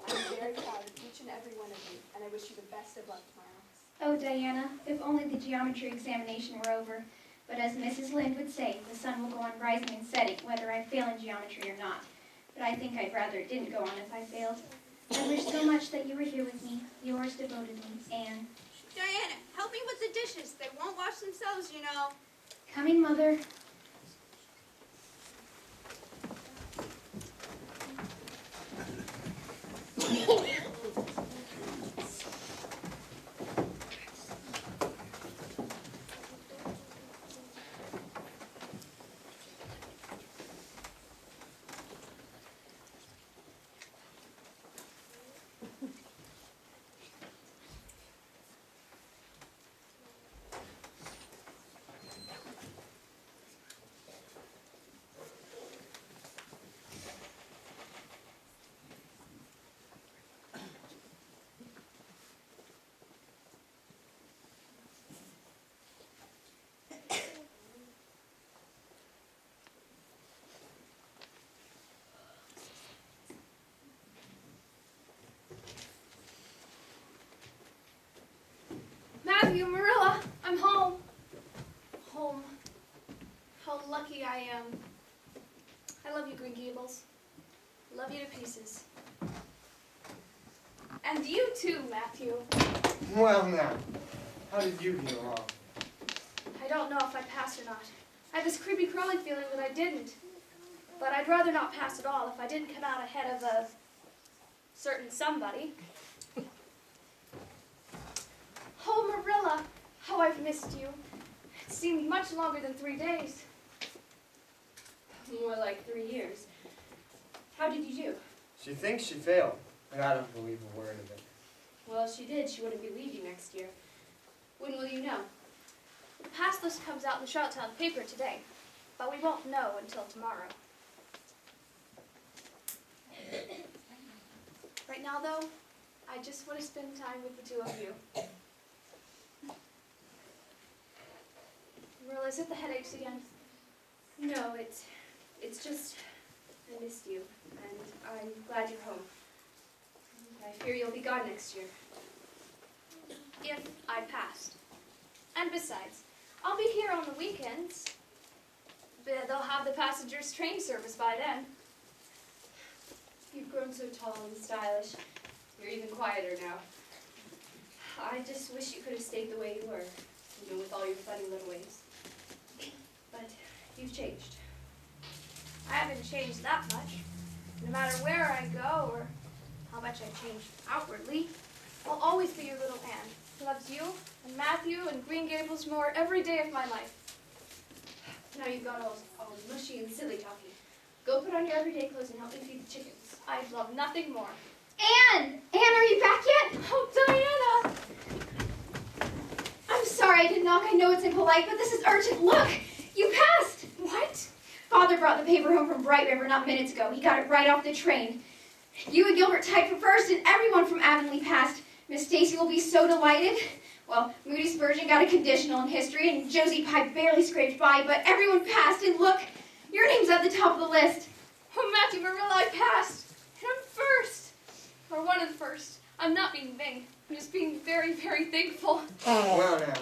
I'm very proud of each and every one of you, and I wish you the best of luck tomorrow. Oh, Diana, if only the geometry examination were over. But as Mrs. Lynde would say, the sun will go on rising and setting, whether I fail in geometry or not. But I think I'd rather it didn't go on if I failed. I wish so much that you were here with me. Yours devotedly, Anne. Diana, help me with the dishes. They won't wash themselves, you know. Coming, Mother. Matthew, Marilla, I'm home. Home. How lucky I am. I love you, Green Gables. Love you to pieces. And you too, Matthew. Well now, how did you get along? I don't know if I passed or not. I have this creepy crawly feeling that I didn't. But I'd rather not pass at all if I didn't come out ahead of a certain somebody. Oh, Marilla, how I've missed you. It seemed much longer than 3 days. More like 3 years. How did you do? She thinks she failed, but I don't believe a word of it. Well, if she did, she wouldn't be leaving next year. When will you know? The pass list comes out in the Charlottetown paper today, but we won't know until tomorrow. Right now, though, I just want to spend time with the two of you. Marilla, is it the headaches again? No, it's just I missed you, and I'm glad you're home. I fear you'll be gone next year. If I passed. And besides, I'll be here on the weekends. They'll have the passengers train service by then. You've grown so tall and stylish. You're even quieter now. I just wish you could have stayed the way you were, with all your funny little ways. But you've changed. I haven't changed that much. No matter where I go or how much I've changed outwardly, I'll always be your little Anne, who loves you and Matthew and Green Gables more every day of my life. Now you've got all mushy and silly talking. Go put on your everyday clothes and help me feed the chickens. I'd love nothing more. Anne! Anne, are you back yet? Oh, Diana! sorry I didn't knock. I know it's impolite, but this is urgent. Look! You passed! What? Father brought the paper home from Bright River not minutes ago. He got it right off the train. You and Gilbert tied for first, and everyone from Avonlea passed. Miss Stacy will be so delighted. Well, Moody Spurgeon got a conditional in history, and Josie Pye barely scraped by, but everyone passed, and look, your name's at the top of the list. Oh, Matthew Marilla, I passed. And I'm first. Or one of the first. I'm not being vain. I'm just being very, very thankful. Well now,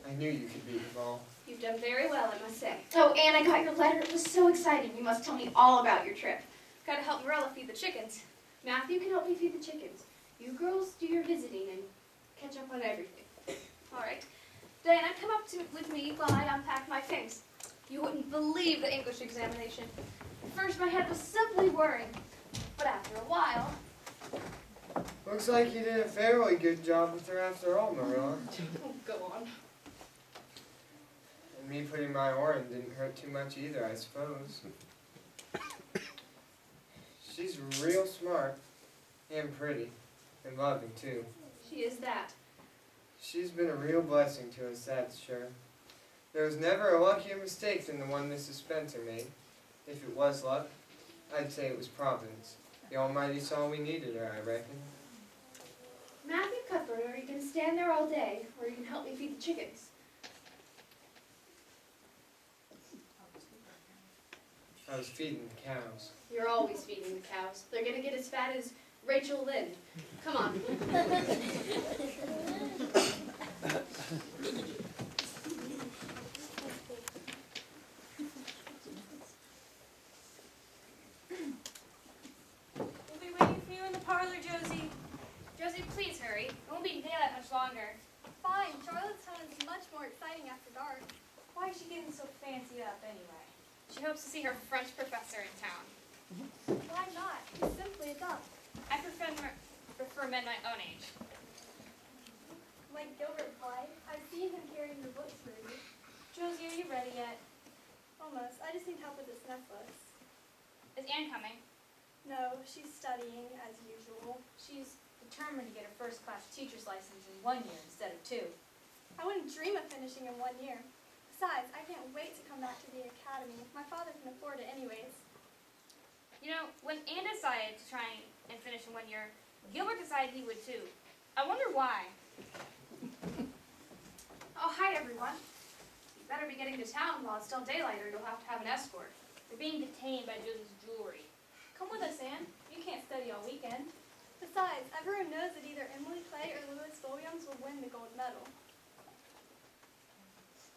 I knew you could beat them all. You've done very well, I must say. Oh, Anne, I got your letter. It was so exciting. You must tell me all about your trip. Gotta help Marilla feed the chickens. Matthew can help me feed the chickens. You girls do your visiting and catch up on everything. All right. Diana, come up with me while I unpack my things. You wouldn't believe the English examination. At first, my head was simply whirring. But after a while... Looks like you did a fairly good job with her after all, Marilla. Oh, go on. And me putting my oar in didn't hurt too much either, I suppose. She's real smart, and pretty, and loving, too. She is that. She's been a real blessing to us, that's sure. There was never a luckier mistake than the one Mrs. Spencer made. If it was luck, I'd say it was Providence. The Almighty saw we needed her, I reckon. Matthew Cuthbert, or you can stand there all day, or you can help me feed the chickens. I was feeding the cows. You're always feeding the cows. They're gonna get as fat as Rachel Lynde. Come on. We'll be waiting for you in the parlor, Josie. Josie, please hurry. It won't be there that much longer. Fine, Charlottetown is much more exciting after dark. Why is she getting so fancy up anyway? She hopes to see her French professor in town. Why not? He's simply a duck. I prefer men my own age. Like Gilbert Blythe, I've seen him carrying your books for you. Josie, are you ready yet? Almost. I just need help with this necklace. Is Anne coming? No, she's studying as usual. She's determined to get a first-class teacher's license in 1 year instead of 2. I wouldn't dream of finishing in 1 year. Besides, I can't wait to come back to the academy. My father can afford it anyways. You know, when Anne decided to try and finish in 1 year, Gilbert decided he would too. I wonder why. Oh, hi everyone. You better be getting to town while it's still daylight or you'll have to have an escort. We're being detained by Josie's jewelry. Come with us, Anne. You can't study all weekend. Besides, everyone knows that either Emily Clay or Louis Williams will win the gold medal.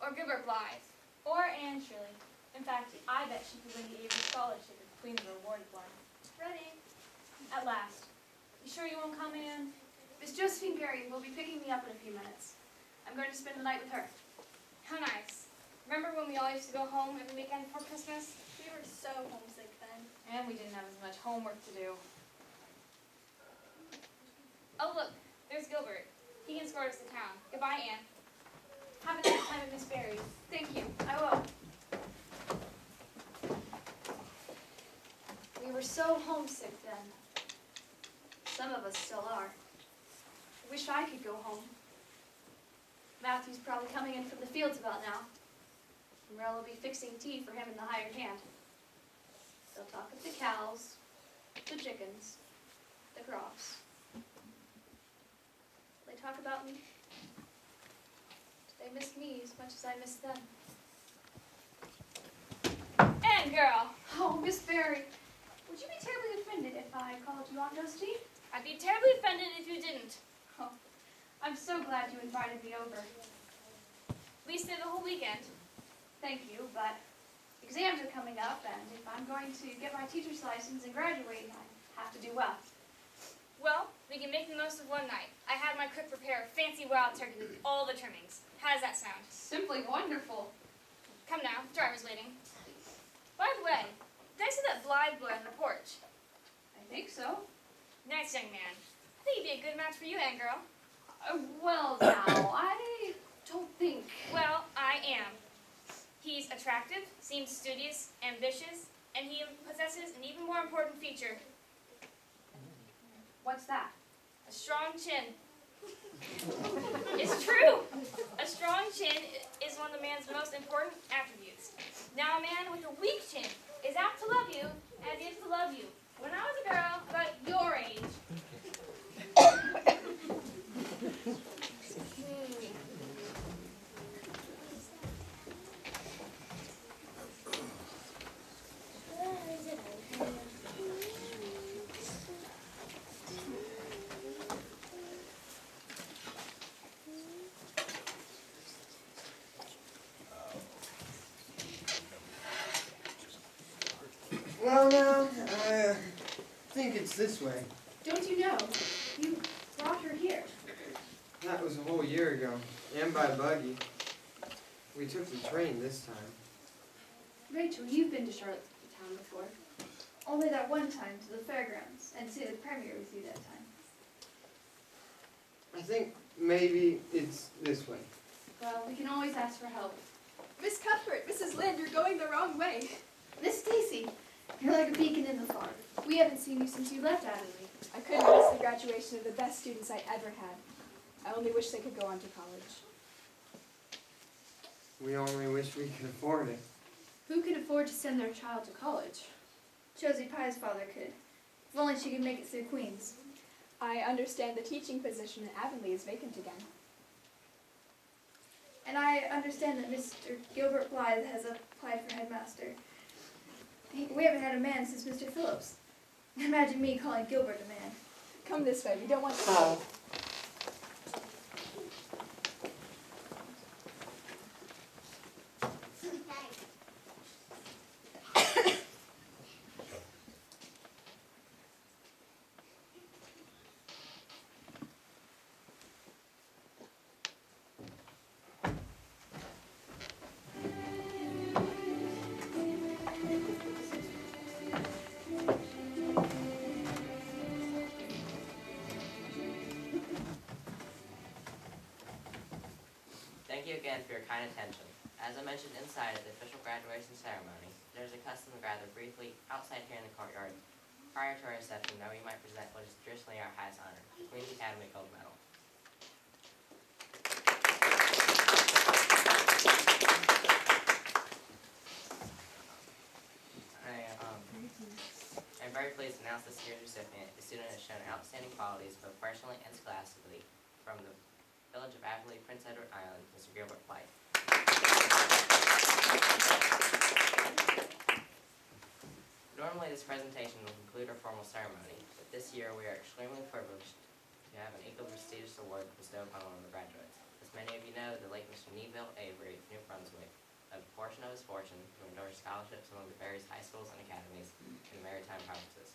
Or Gilbert Blythe. Or Anne Shirley. In fact, I bet she could win the Avery Scholarship if Queen's Reward won. Ready? At last. You sure you won't come, Anne? Miss Josephine Berry will be picking me up in a few minutes. I'm going to spend the night with her. How nice. Remember when we all used to go home every weekend before Christmas? We were so homesick then. And we didn't have as much homework to do. Oh, look. There's Gilbert. He can escort us to town. Goodbye, Anne. Have a nice time at Miss Berry's. Thank you. I will. We were so homesick then. Some of us still are. I wish I could go home. Matthew's probably coming in from the fields about now. Marilla will be fixing tea for him in the hired hand. They'll talk of the cows, the chickens, the crops. Will they talk about me? Do they miss me as much as I miss them? Anne, girl! Oh, Miss Berry, would you be terribly offended if I called you Aunt Josephine? I'd be terribly offended if you didn't. Oh, I'm so glad you invited me over. We stay the whole weekend. Thank you, but exams are coming up, and if I'm going to get my teacher's license and graduate, I have to do well. Well, we can make the most of one night. I had my cook prepare a fancy wild turkey with all the trimmings. How does that sound? Simply wonderful. Come now, the driver's waiting. By the way, did I see that Blythe boy on the porch? I think so. Nice young man. I think he'd be a good match for you, Anne girl. Well, now, I don't think... Well, I am. He's attractive, seems studious, ambitious, and he possesses an even more important feature. What's that? A strong chin. It's true. A strong chin is one of the man's most important attributes. Now, a man with a weak chin is apt to love you as he is to love you. When I was a girl, but your age. Well, now, I think it's this way. Don't you know? You brought her here. That was a whole year ago, and by buggy. We took the train this time. Rachel, you've been to Charlottetown before. Only that one time to the fairgrounds and see the premiere with you that time. I think maybe it's this way. Well, we can always ask for help. Miss Cuthbert, Mrs. Lynde, you're going the wrong way. Miss Stacy, you're like a beacon in the fog. We haven't seen you since you left Avonlea. I couldn't miss the graduation of the best students I ever had. I only wish they could go on to college. We only wish we could afford it. Who could afford to send their child to college? Josie Pye's father could. If only she could make it through Queens. I understand the teaching position in Avonlea is vacant again. And I understand that Mr. Gilbert Blythe has applied for headmaster. We haven't had a man since Mr. Phillips. Imagine me calling Gilbert a man. Come this way, we don't want to. Thank you again for your kind attention. As I mentioned inside at the official graduation ceremony, there's a custom to gather briefly outside here in the courtyard. Prior to our reception, now we might present what is traditionally our highest honor, the Queen's Academy Gold Medal. I'm very pleased to announce this year's recipient. The student has shown outstanding qualities both personally and scholastically from the village of Avonlea, Prince Edward Island, Mr. Gilbert Blythe. Normally this presentation will conclude our formal ceremony, but this year we are extremely privileged to have an equally prestigious award bestowed upon one of the graduates. As many of you know, the late Mr. Neville Avery of New Brunswick, a portion of his fortune to endorse scholarships among the various high schools and academies in maritime provinces.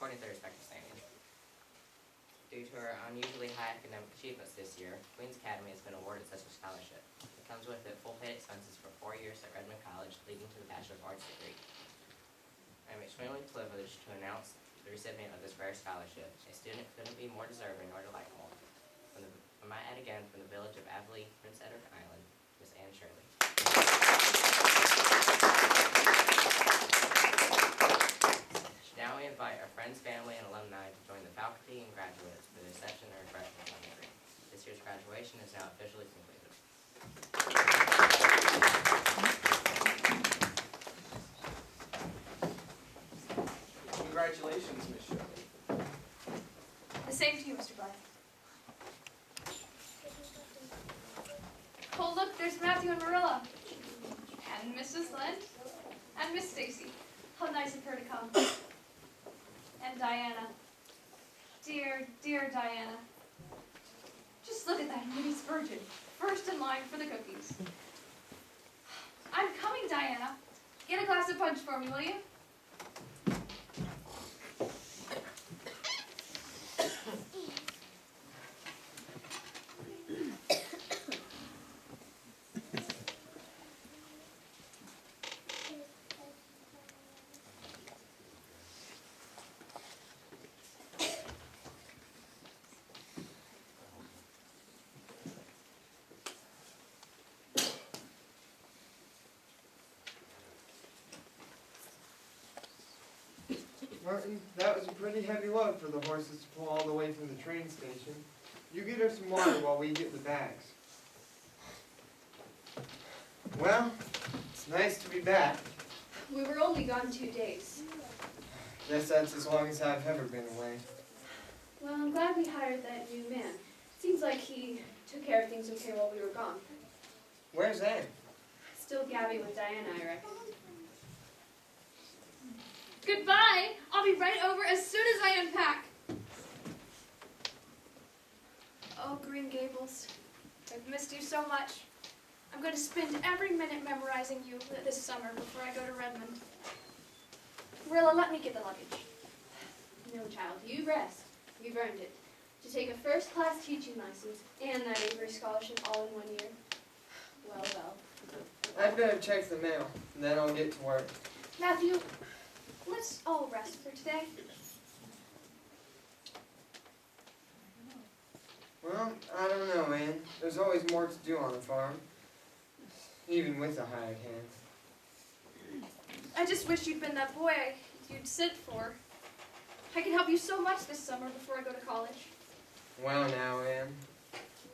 According to their respective standings. Due to her unusually high academic achievements this year, Queen's Academy has been awarded such a scholarship. It comes with it full paid expenses for 4 years at Redmond College, leading to the Bachelor of Arts degree. I am extremely privileged to announce the recipient of this rare scholarship. A student couldn't be more deserving or delightful. I might add again, from the village of Avonlea, Prince Edward Island, Miss Anne Shirley. Now we invite our friends, family, and alumni to join the faculty and graduates for the reception and refreshment ceremony. This year's graduation is now officially concluded. Congratulations, Miss Shirley. The same to you, Mr. Blythe. Oh, look, there's Matthew and Marilla. And Mrs. Lynde. And Miss Stacy. How nice of her to come. And Diana. Dear, dear Diana. Just look at that witty Spurgeon. First in line for the cookies. I'm coming, Diana. Get a glass of punch for me, will you? Martin, that was a pretty heavy load for the horses to pull all the way from the train station. You get her some water while we get the bags. Well, it's nice to be back. We were only gone 2 days. Guess that's as long as I've ever been away. Well, I'm glad we hired that new man. Seems like he took care of things okay while we were gone. Where's Anne? Still gabbing with Diana, I reckon. Goodbye. I'll be right over as soon as I unpack. Oh, Green Gables, I've missed you so much. I'm going to spend every minute memorizing you this summer before I go to Redmond. Marilla, let me get the luggage. No, child, you rest. You've earned it. To take a first-class teaching license and that Avery scholarship all in 1 year. Well, well. I'd better check the mail, and then I'll get to work. Matthew, let's all rest for today. Well, I don't know, Ann. There's always more to do on a farm, even with a hired hand. I just wish you'd been that boy you'd sent for. I can help you so much this summer before I go to college. Well now, Ann,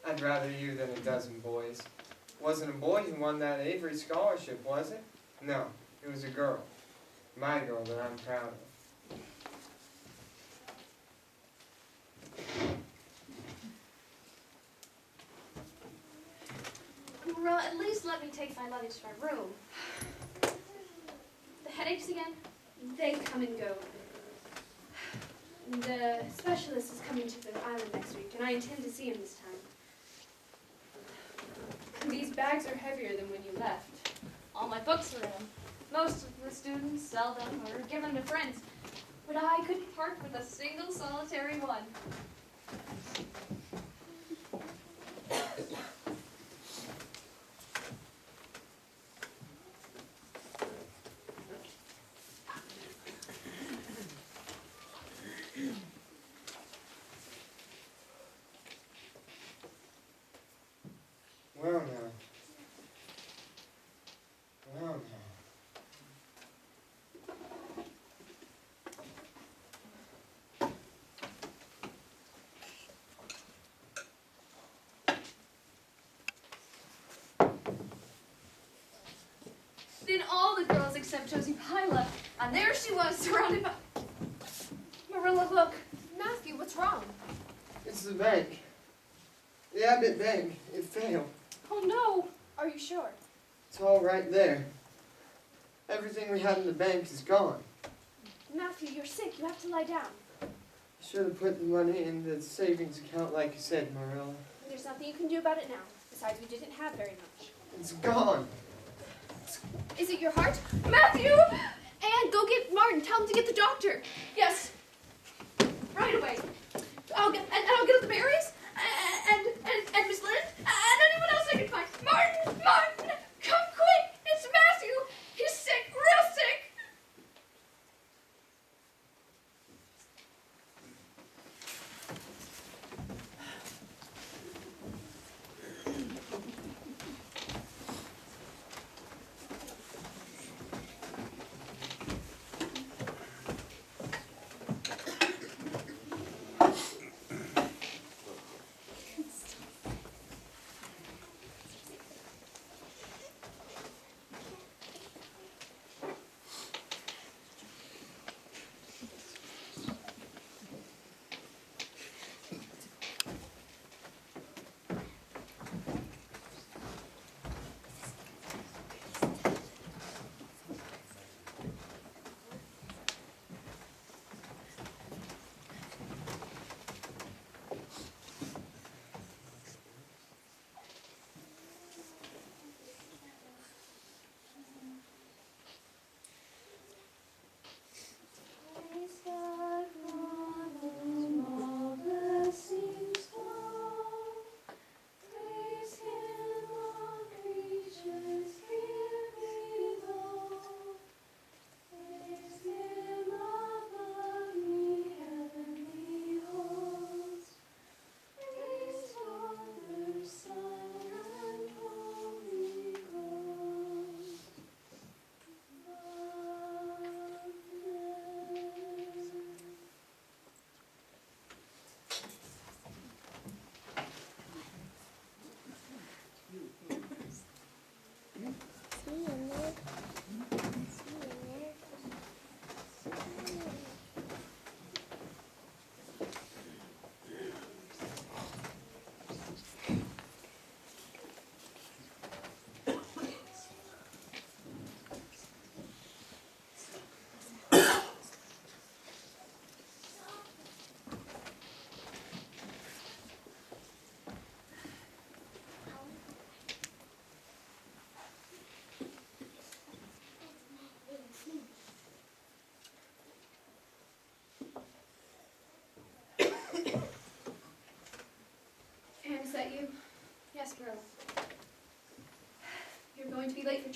I'd rather you than a dozen boys. Wasn't a boy who won that Avery scholarship, was it? No, it was a girl. My girl that I'm proud of. Marilla, at least let me take my luggage to my room. The headaches again? They come and go. The specialist is coming to the island next week, and I intend to see him this time. These bags are heavier than when you left. All my books are in them. Most of the students sell them or give them to friends, but I couldn't part with a single solitary one. Well now. Well now. Then all the girls except Josie Pila, and there she was, surrounded by... Marilla, look. Matthew, what's wrong? It's the bank. The Abbott Bank. It failed. Oh no. Are you sure? It's all right there. Everything we had in the bank is gone. Matthew, you're sick. You have to lie down. I should have put the money in the savings account like you said, Marilla. There's nothing you can do about it now. Besides, we didn't have very much. It's gone. Is it your heart? Matthew! And go get Martin. Tell him to get the doctor. Yes. Right away. I'll get the berries and Miss Lynn and anyone else I can find. Martin! Martin! Come quick! It's Matthew! He's sick, real sick!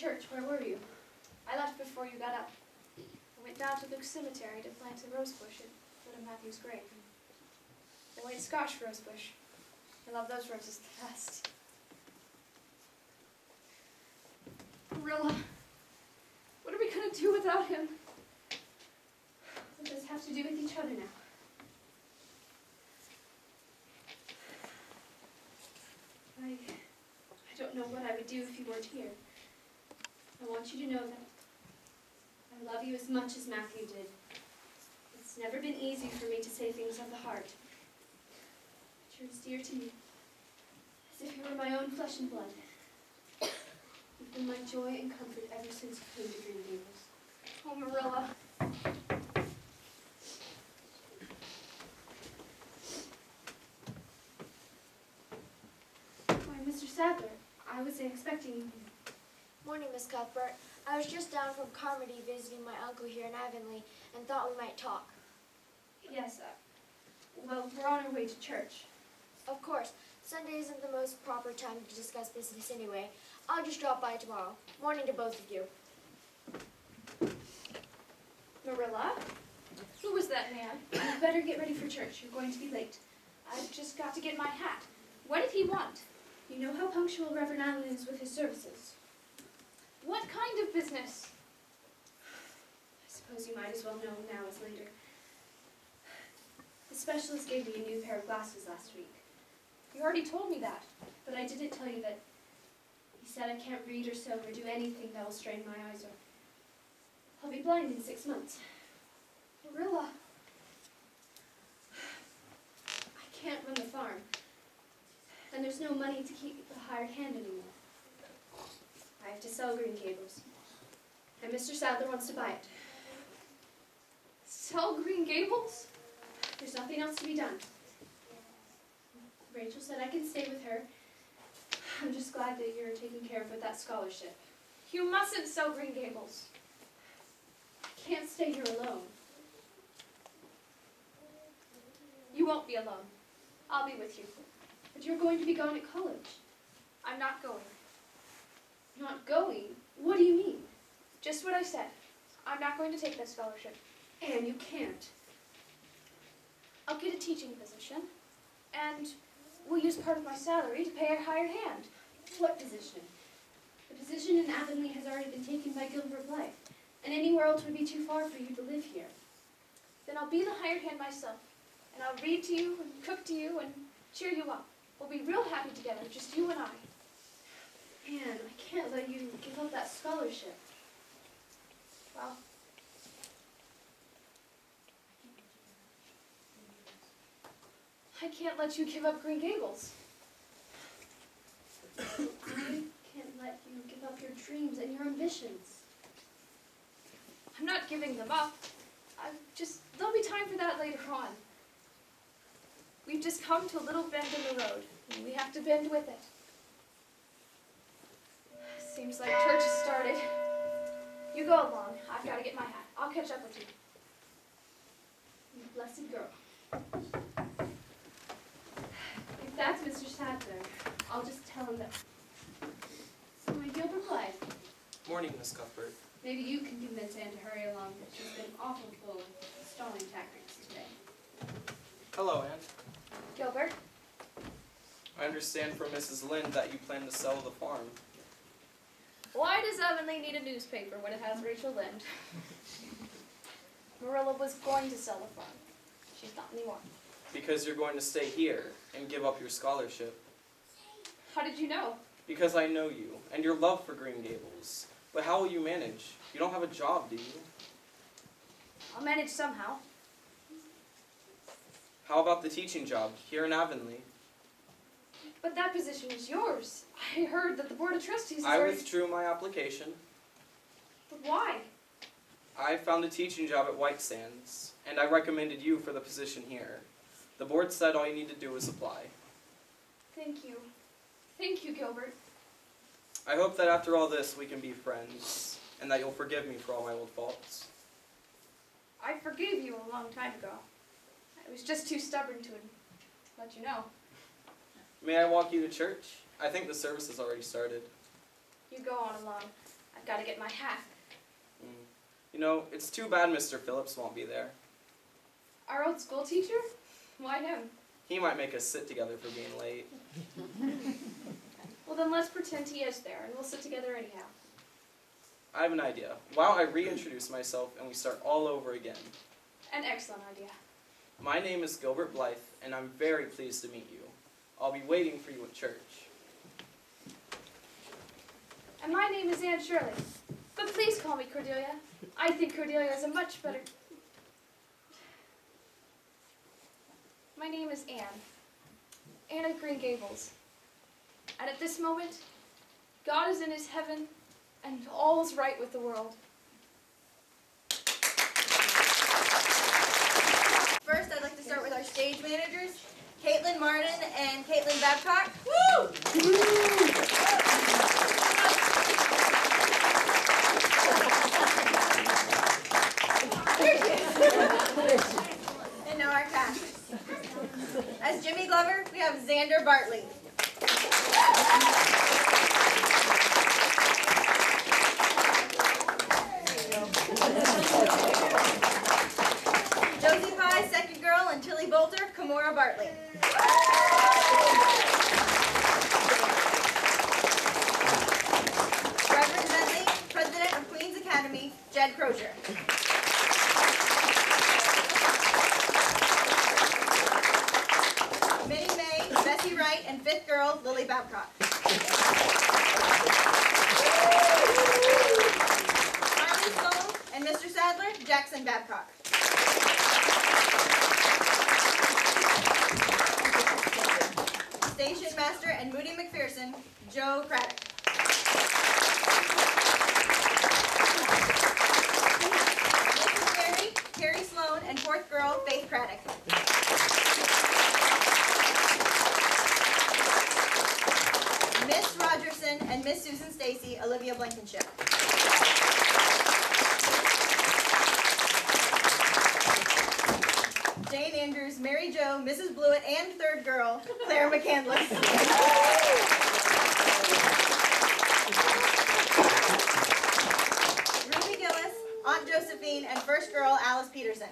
church. Where were you? I left before you got up. I went down to Luke's cemetery to plant a rose bush at foot of Matthew's grave. The white Scotch rose bush. I love those roses the best. Marilla, what are we going to do without him? We'll just have to do with each other now. I don't know what I would do if you weren't here. I want you to know that I love you as much as Matthew did. It's never been easy for me to say things of the heart. But you're as dear to me as if you were my own flesh and blood. You've been my joy and comfort ever since you came to Green Gables. Oh, Marilla. Why, Mr. Sadler, I was expecting you. Morning, Miss Cuthbert. I was just down from Carmody visiting my uncle here in Avonlea and thought we might talk. Yes, well, we're on our way to church. Of course, Sunday isn't the most proper time to discuss business anyway. I'll just drop by tomorrow. Morning to both of you. Marilla? Who was that man? You better get ready for church. You're going to be late. I've just got to get my hat. What did he want? You know how punctual Reverend Allen is with his services. What kind of business? I suppose you might as well know now as later. The specialist gave me a new pair of glasses last week. You already told me that. But I didn't tell you that he said I can't read or sew or do anything that will strain my eyes, or I'll be blind in 6 months. Marilla. I can't run the farm. And there's no money to keep a hired hand anymore. I have to sell Green Gables. And Mr. Sadler wants to buy it. Sell Green Gables? There's nothing else to be done. Rachel said I can stay with her. I'm just glad that you're taking care of with that scholarship. You mustn't sell Green Gables. I can't stay here alone. You won't be alone. I'll be with you. But you're going to be gone at college. I'm not going. Not going? What do you mean? Just what I said. I'm not going to take that scholarship. Anne, you can't. I'll get a teaching position, and we'll use part of my salary to pay a hired hand. What position? The position in Avonlea has already been taken by Gilbert Blythe, and anywhere else would be too far for you to live here. Then I'll be the hired hand myself, and I'll read to you and cook to you and cheer you up. We'll be real happy together, just you and I. Anne, I can't let you give up that scholarship. Well, I can't let you give up Green Gables. I can't let you give up your dreams and your ambitions. I'm not giving them up. There'll be time for that later on. We've just come to a little bend in the road, and we have to bend with it. Seems like church has started. You go along. I've got to get my hat. I'll catch up with you. You blessed girl. If that's Mr. Sadler, I'll just tell him that. My Gilbert Blythe. Morning, Miss Cuthbert. Maybe you can convince Anne to hurry along, but she's been awful full of stalling tactics today. Hello, Anne. Gilbert? I understand from Mrs. Lynde that you plan to sell the farm. Why does Avonlea need a newspaper when it has Rachel Lynde? Marilla was going to sell the farm. She's not anymore. Because you're going to stay here and give up your scholarship. How did you know? Because I know you, and your love for Green Gables. But how will you manage? You don't have a job, do you? I'll manage somehow. How about the teaching job here in Avonlea? But that position is yours. I heard that the Board of Trustees is I already... withdrew my application. But why? I found a teaching job at White Sands, and I recommended you for the position here. The board said all you need to do is apply. Thank you. Thank you, Gilbert. I hope that after all this we can be friends, and that you'll forgive me for all my old faults. I forgave you a long time ago. I was just too stubborn to let you know. May I walk you to church? I think the service has already started. You go on along. I gotta get my hat. You know, it's too bad Mr. Phillips won't be there. Our old school teacher? Why him? He might make us sit together for being late. Well, then let's pretend he is there, and we'll sit together anyhow. I have an idea. Why don't I reintroduce myself and we start all over again? An excellent idea. My name is Gilbert Blythe, and I'm very pleased to meet you. I'll be waiting for you at church. And my name is Anne Shirley. But please call me Cordelia. I think Cordelia is a much better... My name is Anne. Anne of Green Gables. And at this moment, God is in his heaven, and all's right with the world. First, I'd like to start with our stage managers, Caitlin Martin and Caitlin Babcock. Woo! And now our cast. As Jimmy Glover, we have Xander Bartley. Josie Pye, second girl, and Tilly Bolter, Kamora Bartley. Reverend Bentley, president of Queen's Academy, Jed Crozier. Minnie May, Bessie Wright, and fifth girl, Lily Babcock. Harley Sloan and Mr. Sadler, Jackson Babcock. Station Master and Moody McPherson, Joe Craddock. Mrs. Mary, Carrie Sloan, and fourth girl, Faith Craddock. Miss Rogerson and Miss Susan Stacy, Olivia Blankenship. Jane Andrews, Mary Jo, Mrs. Blewett, and third girl, Claire McCandless. Ruby Gillis, Aunt Josephine, and first girl, Alice Peterson.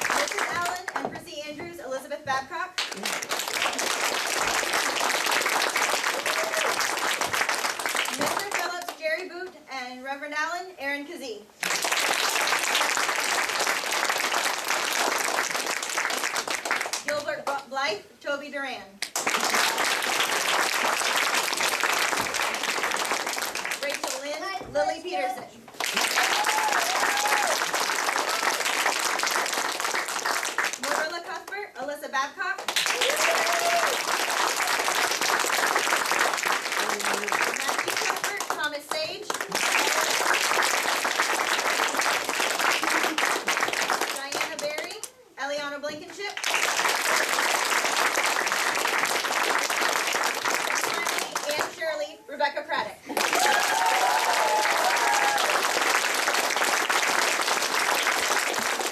Mrs. Allen and Chrissy Andrews, Elizabeth Babcock. Mr. Phillips, Jerry Boot, and Reverend Allen, Aaron Kazee. Gilbert Blythe, Toby Duran. Rachel Lynn, Lily Peterson. Marilla Cuthbert, Alyssa Babcock.